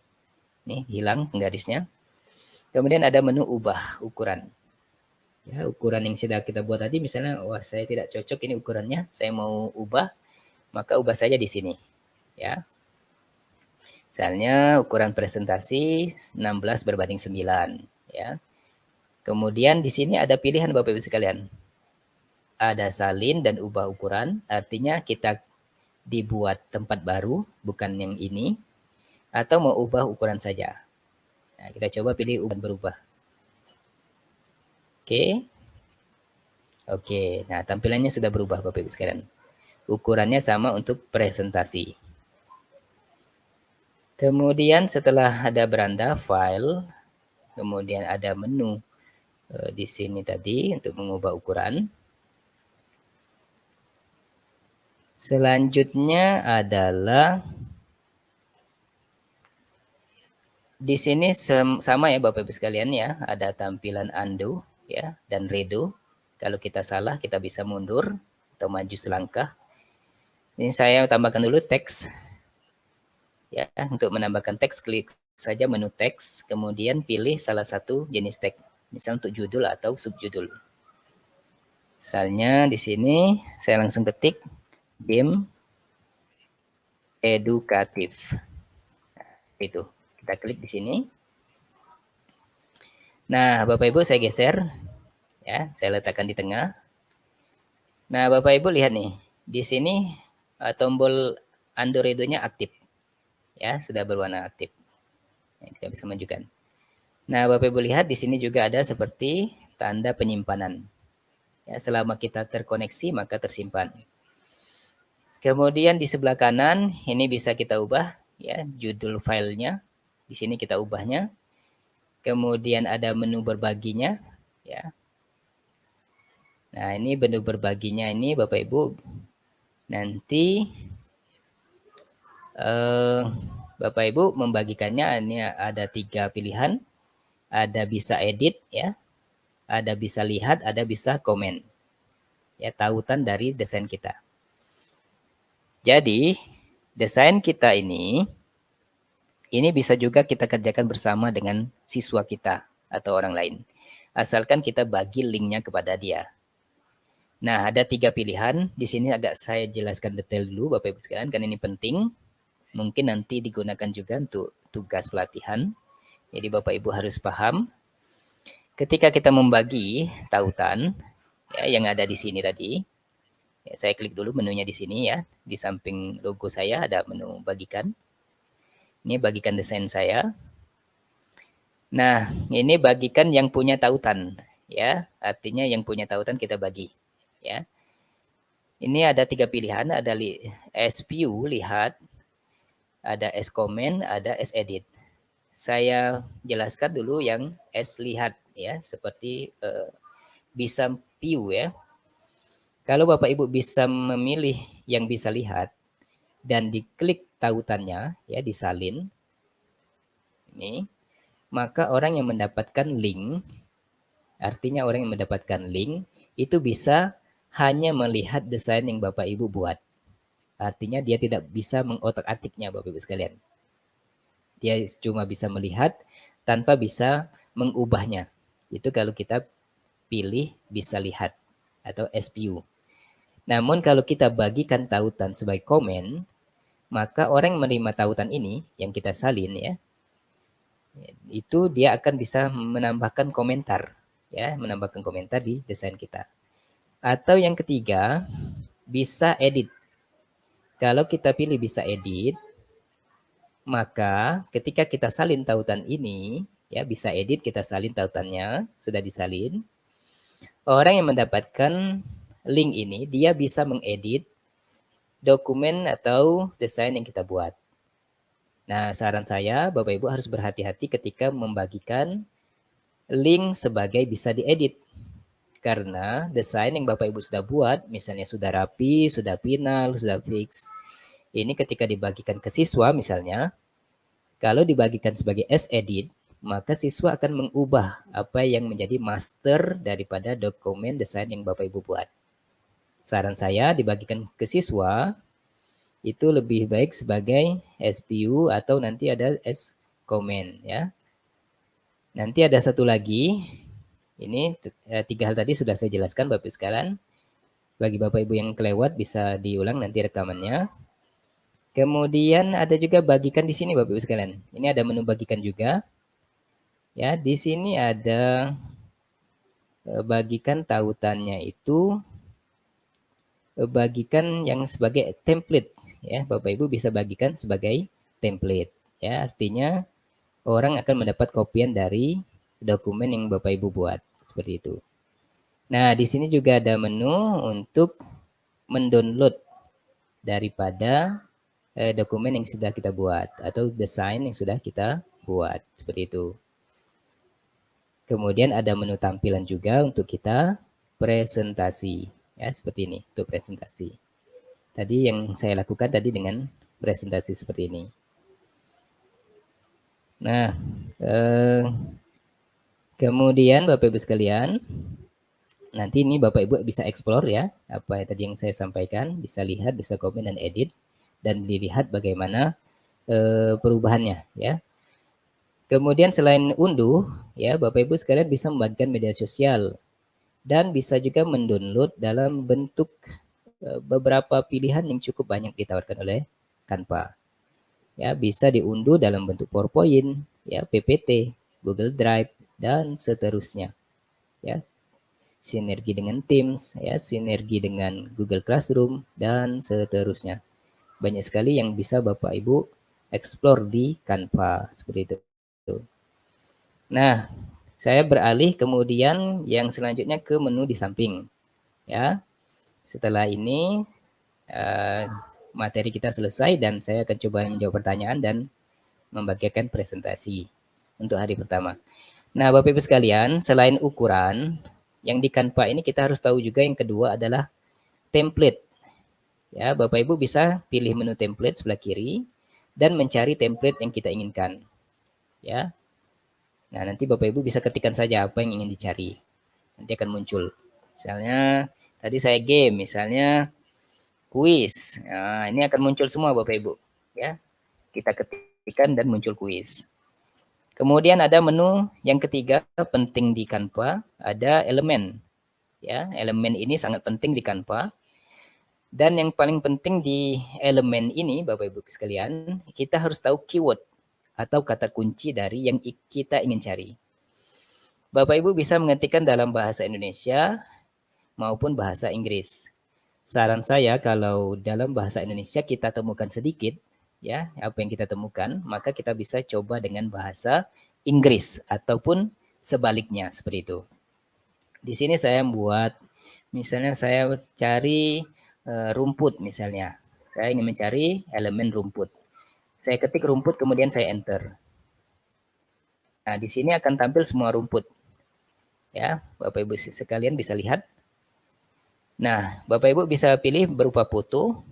Ini hilang penggarisnya. Kemudian ada menu ubah ukuran. Ya, ukuran yang sudah kita buat tadi misalnya, wah saya tidak cocok ini ukurannya, saya mau ubah, maka ubah saja di sini, ya. Misalnya ukuran presentasi 16:9, ya. Kemudian di sini ada pilihan Bapak Ibu sekalian. Ada salin dan ubah ukuran, artinya kita dibuat tempat baru, bukan yang ini, atau mau ubah ukuran saja. Nah, kita coba pilih berubah. Oke. Oke, nah tampilannya sudah berubah Bapak Ibu sekalian. Ukurannya sama untuk presentasi. Kemudian setelah ada beranda file, kemudian ada menu di sini tadi untuk mengubah ukuran. Selanjutnya adalah di sini sama ya Bapak Ibu sekalian ya, ada tampilan undo ya dan redo. Kalau kita salah kita bisa mundur atau maju selangkah. Ini saya tambahkan dulu teks. Ya, untuk menambahkan teks klik saja menu teks, kemudian pilih salah satu jenis teks, misal untuk judul atau subjudul. Misalnya di sini saya langsung ketik BIM edukatif. Nah, itu. Kita klik di sini. Nah, Bapak Ibu saya geser ya, saya letakkan di tengah. Nah, Bapak Ibu lihat nih, di sini tombol undo redo-nya aktif. Ya, sudah berwarna aktif. Nah, kita bisa majukan. Nah, Bapak Ibu lihat di sini juga ada seperti tanda penyimpanan. Ya, selama kita terkoneksi maka tersimpan. Kemudian di sebelah kanan ini bisa kita ubah ya judul filenya. Di sini kita ubahnya. Kemudian ada menu berbaginya ya. Nah, ini menu berbaginya ini Bapak Ibu nanti Bapak Ibu membagikannya, ini ada 3 pilihan. Ada bisa edit ya, ada bisa lihat, ada bisa komen. Ya, tautan dari desain kita. Jadi, desain kita ini bisa juga kita kerjakan bersama dengan siswa kita atau orang lain. Asalkan kita bagi linknya kepada dia. Nah, ada 3 pilihan. Di sini agak saya jelaskan detail dulu Bapak Ibu sekalian, karena ini penting. Mungkin nanti digunakan juga untuk tugas pelatihan. Jadi Bapak Ibu harus paham. Ketika kita membagi tautan ya, yang ada di sini tadi, ya, saya klik dulu menunya di sini ya. Di samping logo saya ada menu bagikan. Ini bagikan desain saya. Nah, ini bagikan yang punya tautan ya. Artinya yang punya tautan kita bagi ya. Ini ada 3 pilihan, ada as view lihat, ada as comment, ada as edit. saya jelaskan dulu yang S lihat ya, seperti bisa view ya. Kalau Bapak Ibu bisa memilih yang bisa lihat dan diklik tautannya ya, disalin ini, maka orang yang mendapatkan link, artinya orang yang mendapatkan link itu bisa hanya melihat desain yang Bapak Ibu buat. Artinya dia tidak bisa mengotak-atiknya Bapak Ibu sekalian. Dia cuma bisa melihat tanpa bisa mengubahnya. Itu kalau kita pilih bisa lihat atau SPU. Namun kalau kita bagikan tautan sebagai komen, maka orang yang menerima tautan ini yang kita salin ya, itu dia akan bisa menambahkan komentar ya, menambahkan komentar di desain kita. Atau yang ketiga, bisa edit. Kalau kita pilih bisa edit, maka ketika kita salin tautan ini, ya bisa edit, kita salin tautannya, sudah disalin. Orang yang mendapatkan link ini, dia bisa mengedit dokumen atau desain yang kita buat. Nah, saran saya, Bapak Ibu harus berhati-hati ketika membagikan link sebagai bisa diedit. Karena desain yang Bapak Ibu sudah buat, misalnya sudah rapi, sudah final, sudah fix, ini ketika dibagikan ke siswa misalnya, kalau dibagikan sebagai as edit, maka siswa akan mengubah apa yang menjadi master daripada dokumen desain yang Bapak Ibu buat. Saran saya dibagikan ke siswa, itu lebih baik sebagai SPU atau nanti ada as comment ya. Nanti ada satu lagi, ini 3 hal tadi sudah saya jelaskan Bapak Ibu sekalian. Bagi Bapak Ibu yang kelewat bisa diulang nanti rekamannya. Kemudian ada juga bagikan di sini Bapak Ibu sekalian. Ini ada menu bagikan juga. Ya, di sini ada bagikan tautannya itu bagikan yang sebagai template ya. Bapak Ibu bisa bagikan sebagai template ya. Artinya orang akan mendapat kopian dari dokumen yang Bapak Ibu buat seperti itu. Nah, di sini juga ada menu untuk mendownload daripada dokumen yang sudah kita buat atau desain yang sudah kita buat seperti itu. Kemudian ada menu tampilan juga untuk kita presentasi ya, seperti ini untuk presentasi. Tadi yang saya lakukan tadi dengan presentasi seperti ini. Nah, kemudian Bapak Ibu sekalian, nanti ini Bapak Ibu bisa explore ya, apa tadi yang saya sampaikan, bisa lihat, bisa komen dan edit, dan dilihat bagaimana perubahannya ya. Kemudian selain unduh, ya Bapak Ibu sekalian bisa membagikan media sosial dan bisa juga mendownload dalam bentuk beberapa pilihan yang cukup banyak ditawarkan oleh Canva. Ya, bisa diunduh dalam bentuk PowerPoint, ya, PPT, Google Drive dan seterusnya. Ya. Sinergi dengan Teams, ya, sinergi dengan Google Classroom dan seterusnya. Banyak sekali yang bisa Bapak Ibu explore di Canva seperti itu. Nah, saya beralih kemudian yang selanjutnya ke menu di samping. Ya, setelah ini materi kita selesai dan saya akan coba menjawab pertanyaan dan membagikan presentasi untuk hari pertama. Nah, Bapak Ibu sekalian, selain ukuran, yang di Canva ini kita harus tahu juga yang kedua adalah template. Ya, Bapak Ibu bisa pilih menu template sebelah kiri dan mencari template yang kita inginkan. Ya, nah, nanti Bapak Ibu bisa ketikkan saja apa yang ingin dicari. Nanti akan muncul. Misalnya, tadi saya game, misalnya kuis. Nah, ini akan muncul semua Bapak Ibu. Ya, kita ketikkan dan muncul kuis. Kemudian ada menu yang ketiga penting di Canva, ada elemen. Ya, elemen ini sangat penting di Canva. Dan yang paling penting di elemen ini, Bapak Ibu sekalian, kita harus tahu keyword atau kata kunci dari yang kita ingin cari. Bapak Ibu bisa mengetikkan dalam bahasa Indonesia maupun bahasa Inggris. Saran saya kalau dalam bahasa Indonesia kita temukan sedikit, ya, apa yang kita temukan, maka kita bisa coba dengan bahasa Inggris ataupun sebaliknya seperti itu. Di sini saya membuat, misalnya saya cari rumput misalnya. Saya ingin mencari elemen rumput. Saya ketik rumput kemudian saya enter. Nah, di sini akan tampil semua rumput. Ya, Bapak Ibu sekalian bisa lihat. Nah, Bapak Ibu bisa pilih berupa foto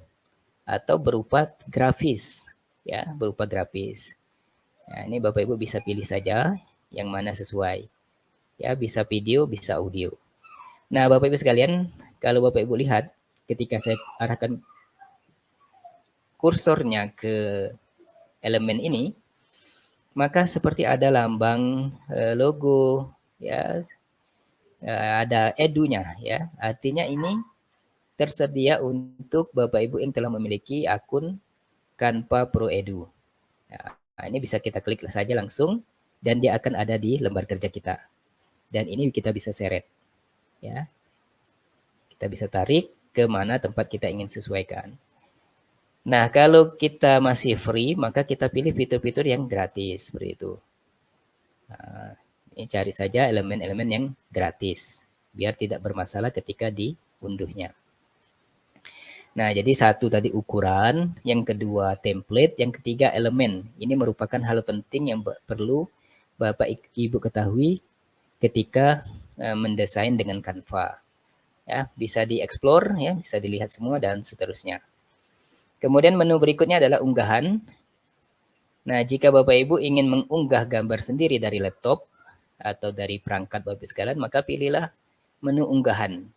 atau berupa grafis. Ya, berupa grafis. Nah, ini Bapak Ibu bisa pilih saja yang mana sesuai. Ya, bisa video, bisa audio. Nah, Bapak Ibu sekalian, kalau Bapak Ibu lihat ketika saya arahkan kursornya ke elemen ini, maka seperti ada lambang logo, ya, ada edunya, ya. Artinya ini tersedia untuk Bapak Ibu yang telah memiliki akun Canva Pro Edu. Nah, ini bisa kita klik saja langsung dan dia akan ada di lembar kerja kita. Dan ini kita bisa seret, ya. Kita bisa tarik ke mana tempat kita ingin sesuaikan. Nah, kalau kita masih free, maka kita pilih fitur-fitur yang gratis seperti itu. Nah, ini cari saja elemen-elemen yang gratis biar tidak bermasalah ketika diunduhnya. Nah, jadi satu tadi ukuran, yang kedua template, yang ketiga elemen. Ini merupakan hal penting yang perlu Bapak Ibu ketahui ketika mendesain dengan Canva. Ya, bisa dieksplor, ya, bisa dilihat semua dan seterusnya. Kemudian menu berikutnya adalah unggahan. Nah, jika Bapak Ibu ingin mengunggah gambar sendiri dari laptop atau dari perangkat Bapak Ibu sekalian, maka pilihlah menu unggahan.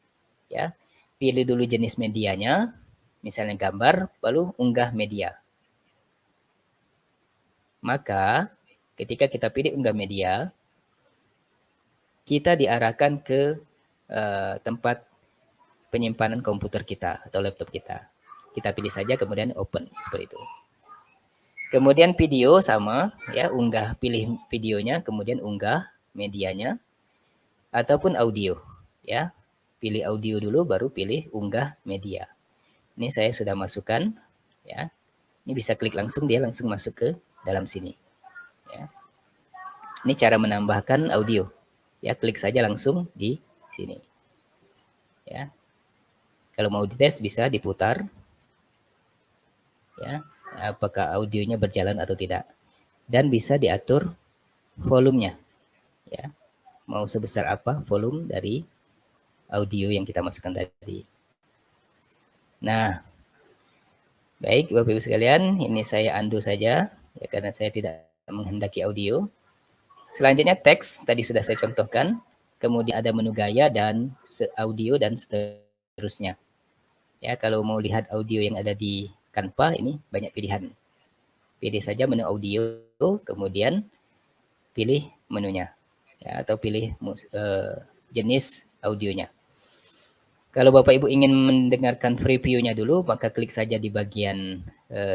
Ya, pilih dulu jenis medianya, misalnya gambar, lalu unggah media. Maka ketika kita pilih unggah media, kita diarahkan ke tempat penyimpanan komputer kita atau laptop kita. Kita pilih saja kemudian open seperti itu. Kemudian video sama, ya, unggah, pilih videonya, kemudian unggah medianya, ataupun audio, ya. Pilih audio dulu, baru pilih unggah media. Ini saya sudah masukkan, ya. Ini bisa klik langsung, dia langsung masuk ke dalam sini. Ya. Ini cara menambahkan audio. Ya, klik saja langsung di sini. Ya. Kalau mau dites bisa diputar. Ya, apakah audionya berjalan atau tidak. Dan bisa diatur volumenya. Ya. Mau sebesar apa volume dari audio yang kita masukkan tadi. Nah, baik Bapak Ibu sekalian, ini saya undo saja ya karena saya tidak menghendaki audio. Selanjutnya teks tadi sudah saya contohkan, kemudian ada menu gaya dan audio dan seterusnya. Ya, kalau mau lihat audio yang ada di Canva ini banyak pilihan. Pilih saja menu audio, kemudian pilih menunya, ya, atau pilih jenis audionya. Kalau Bapak Ibu ingin mendengarkan previewnya dulu, maka klik saja di bagian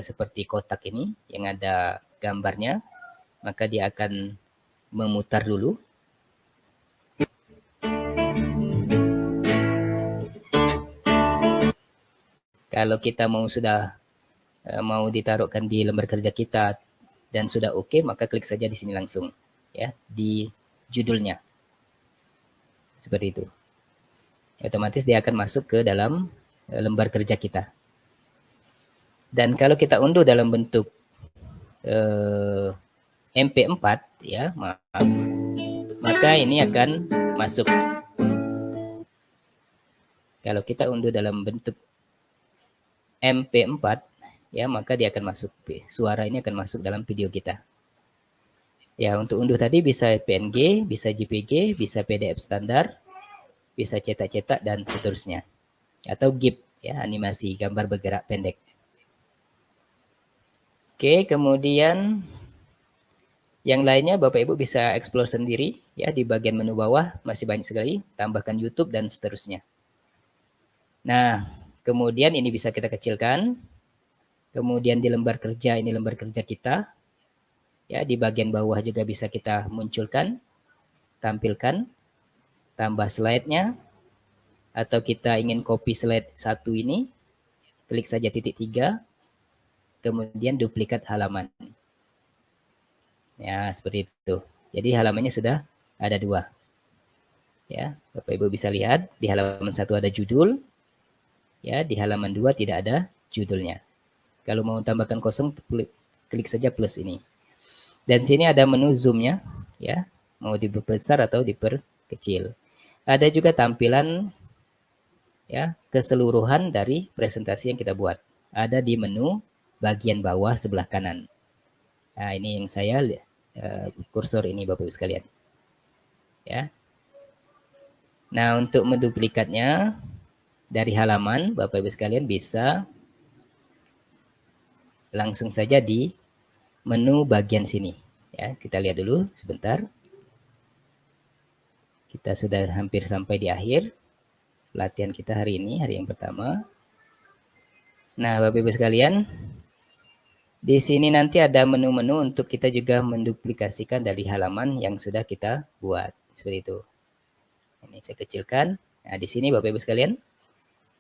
seperti kotak ini yang ada gambarnya, maka dia akan memutar dulu. Kalau kita mau ditaruhkan di lembar kerja kita dan sudah oke, maka klik saja di sini langsung, ya, di judulnya. Seperti itu. Otomatis dia akan masuk ke dalam lembar kerja kita. Dan kalau kita unduh dalam bentuk MP4, ya, maaf, maka ini akan masuk. Kalau kita unduh dalam bentuk MP4, ya, maka dia akan masuk. Suara ini akan masuk dalam video kita. Ya, untuk unduh tadi bisa PNG, bisa JPG, bisa PDF standar, bisa cetak-cetak dan seterusnya. Atau GIF, ya, animasi gambar bergerak pendek. Oke, kemudian yang lainnya Bapak Ibu bisa explore sendiri, ya, di bagian menu bawah masih banyak sekali, tambahkan YouTube dan seterusnya. Nah, kemudian ini bisa kita kecilkan. Kemudian di lembar kerja, ini lembar kerja kita. Ya, di bagian bawah juga bisa kita munculkan, tampilkan, tambah slide-nya, atau kita ingin copy slide 1 ini, klik saja titik 3, kemudian duplikat halaman. Ya, seperti itu. Jadi halamannya sudah ada 2. Ya, Bapak Ibu bisa lihat di halaman 1 ada judul, ya, di halaman 2 tidak ada judulnya. Kalau mau tambahkan kosong, klik saja plus ini. Dan sini ada menu zoom-nya. ya, mau diperbesar atau diperkecil. Ada juga tampilan ya keseluruhan dari presentasi yang kita buat. Ada di menu bagian bawah sebelah kanan. Nah, ini yang saya kursor ini Bapak Ibu sekalian. Ya. Nah, untuk menduplikatnya dari halaman, Bapak Ibu sekalian bisa langsung saja di menu bagian sini. Ya, kita lihat dulu sebentar. Kita sudah hampir sampai di akhir latihan kita hari ini, hari yang pertama. Nah, Bapak Ibu sekalian, di sini nanti ada menu-menu untuk kita juga menduplikasikan dari halaman yang sudah kita buat. Seperti itu. Ini saya kecilkan. Nah, di sini Bapak Ibu sekalian,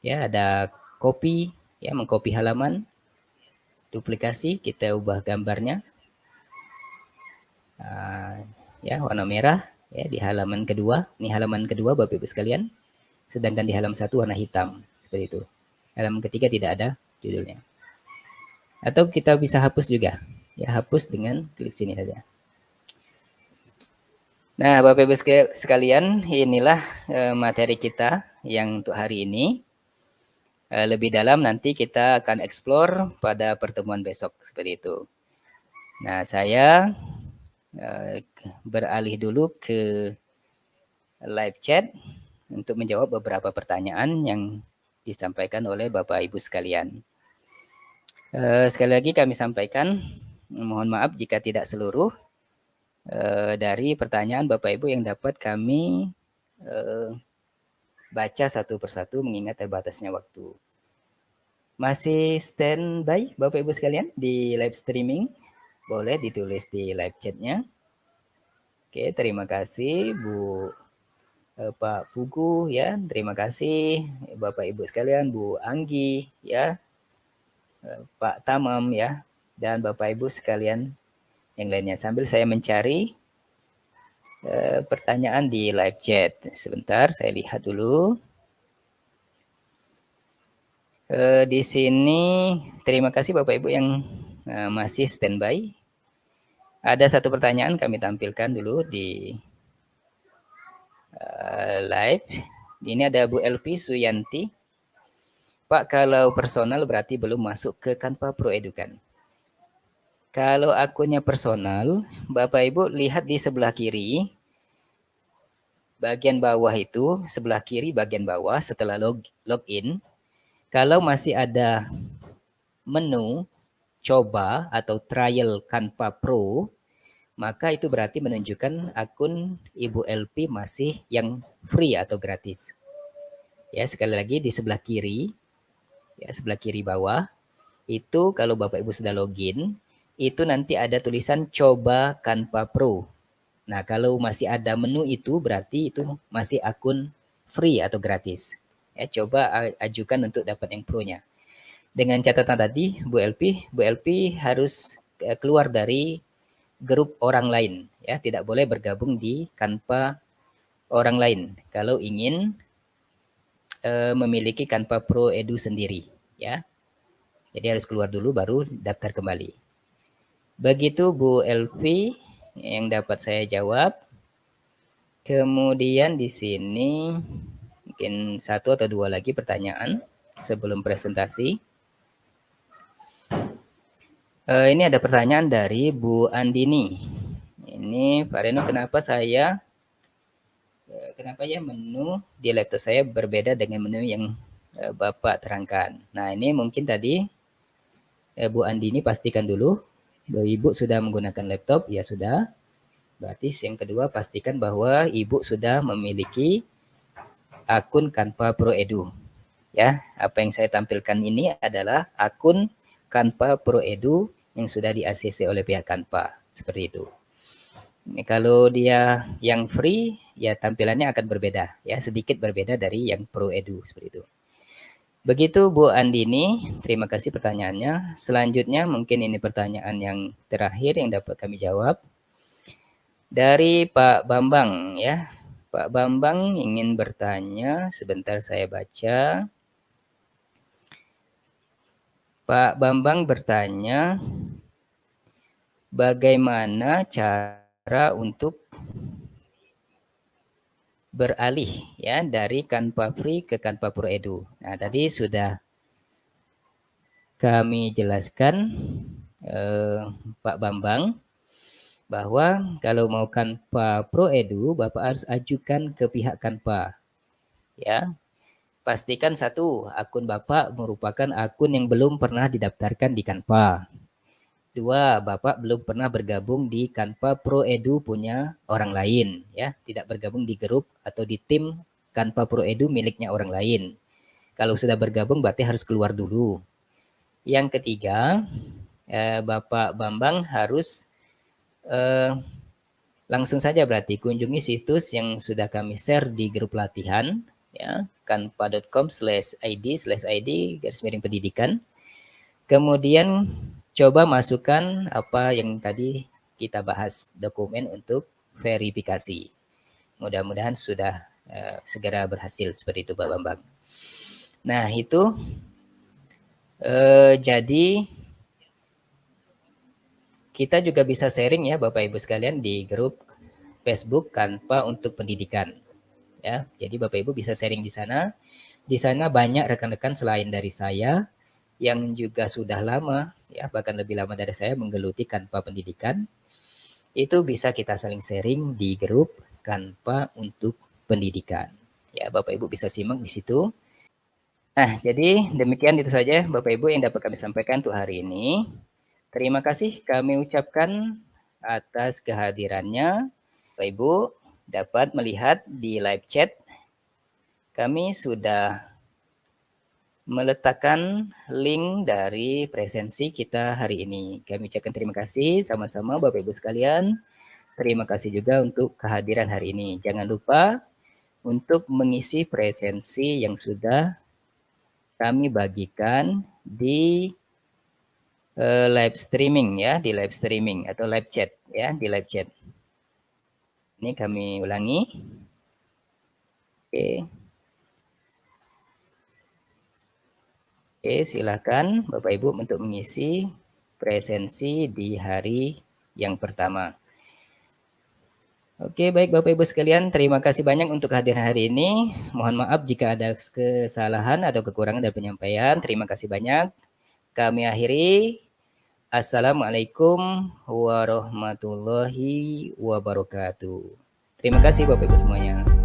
ya ada copy, ya mengcopy halaman, duplikasi, kita ubah gambarnya. Ya, warna merah ya di halaman kedua. Ini halaman kedua Bapak Ibu sekalian. Sedangkan di halaman satu warna hitam. Seperti itu. Halaman ketiga tidak ada judulnya. Atau kita bisa hapus juga. Ya, hapus dengan klik sini saja. Nah, Bapak Ibu sekalian, inilah materi kita yang untuk hari ini. Lebih dalam nanti kita akan explore pada pertemuan besok seperti itu. Nah, saya beralih dulu ke live chat untuk menjawab beberapa pertanyaan yang disampaikan oleh Bapak Ibu sekalian. Sekali lagi kami sampaikan, mohon maaf jika tidak seluruh dari pertanyaan Bapak Ibu yang dapat kami baca satu persatu mengingat terbatasnya waktu. Masih standby Bapak Ibu sekalian di live streaming? Boleh ditulis di live chatnya. Oke, terima kasih Bu Pak Pugu ya, terima kasih Bapak Ibu sekalian, Bu Anggi ya, Pak Tamam ya, dan Bapak Ibu sekalian yang lainnya. Sambil saya mencari pertanyaan di live chat. Sebentar, saya lihat dulu. Di sini terima kasih Bapak Ibu yang masih standby. Ada satu pertanyaan kami tampilkan dulu di live. Ini ada Bu Elvi Suyanti. Pak, kalau personal berarti belum masuk ke Canva Pro Edukan. Kalau akunnya personal, Bapak Ibu lihat di sebelah kiri, bagian bawah itu, sebelah kiri bagian bawah setelah login, kalau masih ada menu coba atau trial Canva Pro, maka itu berarti menunjukkan akun Ibu LP masih yang free atau gratis. Ya, sekali lagi di sebelah kiri, ya sebelah kiri bawah, itu kalau Bapak Ibu sudah login, itu nanti ada tulisan coba Canva Pro. Nah, kalau masih ada menu itu berarti itu masih akun free atau gratis. Ya, coba ajukan untuk dapat yang pro-nya. Dengan catatan tadi, Bu LP harus keluar dari grup orang lain, ya, tidak boleh bergabung di Canva orang lain kalau ingin memiliki Canva Pro Edu sendiri, ya. Jadi harus keluar dulu baru daftar kembali. Begitu Bu Elvi yang dapat saya jawab. Kemudian di sini mungkin satu atau dua lagi pertanyaan sebelum presentasi. Ini ada pertanyaan dari Bu Andini. Ini Pak Reno, kenapa ya menu di laptop saya berbeda dengan menu yang Bapak terangkan. Nah, ini mungkin tadi Bu Andini pastikan dulu bahwa Ibu sudah menggunakan laptop, ya sudah. Berarti yang kedua pastikan bahwa Ibu sudah memiliki akun Canva Pro Edu. Ya, apa yang saya tampilkan ini adalah akun Canva Pro Edu yang sudah di-ACC oleh pihak Canva. Seperti itu. Ini kalau dia yang free, ya tampilannya akan berbeda, ya sedikit berbeda dari yang Pro Edu seperti itu. Begitu Bu Andini, terima kasih pertanyaannya. Selanjutnya mungkin ini pertanyaan yang terakhir yang dapat kami jawab dari Pak Bambang ya. Pak Bambang ingin bertanya, sebentar saya baca. Pak Bambang bertanya, bagaimana cara cara untuk beralih ya dari Canva Free ke Canva Pro Edu. Nah, tadi sudah kami jelaskan Pak Bambang bahwa kalau mau Canva Pro Edu, Bapak harus ajukan ke pihak Canva. Ya, pastikan satu, akun Bapak merupakan akun yang belum pernah didaftarkan di Canva. Dua, Bapak belum pernah bergabung di Canva Pro Edu punya orang lain, ya, tidak bergabung di grup atau di tim Canva Pro Edu miliknya orang lain. Kalau sudah bergabung berarti harus keluar dulu. Yang ketiga, Bapak Bambang harus langsung saja berarti kunjungi situs yang sudah kami share di grup latihan, ya, canva.com/id garis miring pendidikan. Kemudian coba masukkan apa yang tadi kita bahas, dokumen untuk verifikasi. Mudah-mudahan sudah segera berhasil seperti itu Pak Bambang. Nah itu jadi kita juga bisa sharing ya Bapak Ibu sekalian di grup Facebook Canva untuk pendidikan. Ya, jadi Bapak Ibu bisa sharing di sana. Di sana banyak rekan-rekan selain dari saya yang juga sudah lama, ya bahkan lebih lama dari saya menggeluti Canva pendidikan. Itu bisa kita saling sharing di grup Canva untuk pendidikan. Ya, Bapak Ibu bisa simak di situ. Nah, jadi demikian itu saja Bapak Ibu yang dapat kami sampaikan untuk hari ini. Terima kasih kami ucapkan atas kehadirannya. Bapak Ibu dapat melihat di live chat kami sudah meletakkan link dari presensi kita hari ini. Kami ucapkan terima kasih sama-sama Bapak Ibu sekalian. Terima kasih juga untuk kehadiran hari ini. Jangan lupa untuk mengisi presensi yang sudah kami bagikan di live streaming ya, di live streaming atau live chat ya, di live chat. Ini kami ulangi. Oke. Oke, silakan Bapak Ibu untuk mengisi presensi di hari yang pertama. Oke, baik Bapak Ibu sekalian, terima kasih banyak untuk kehadiran hari ini. Mohon maaf jika ada kesalahan atau kekurangan dari penyampaian. Terima kasih banyak. Kami akhiri. Assalamualaikum warahmatullahi wabarakatuh. Terima kasih Bapak Ibu semuanya.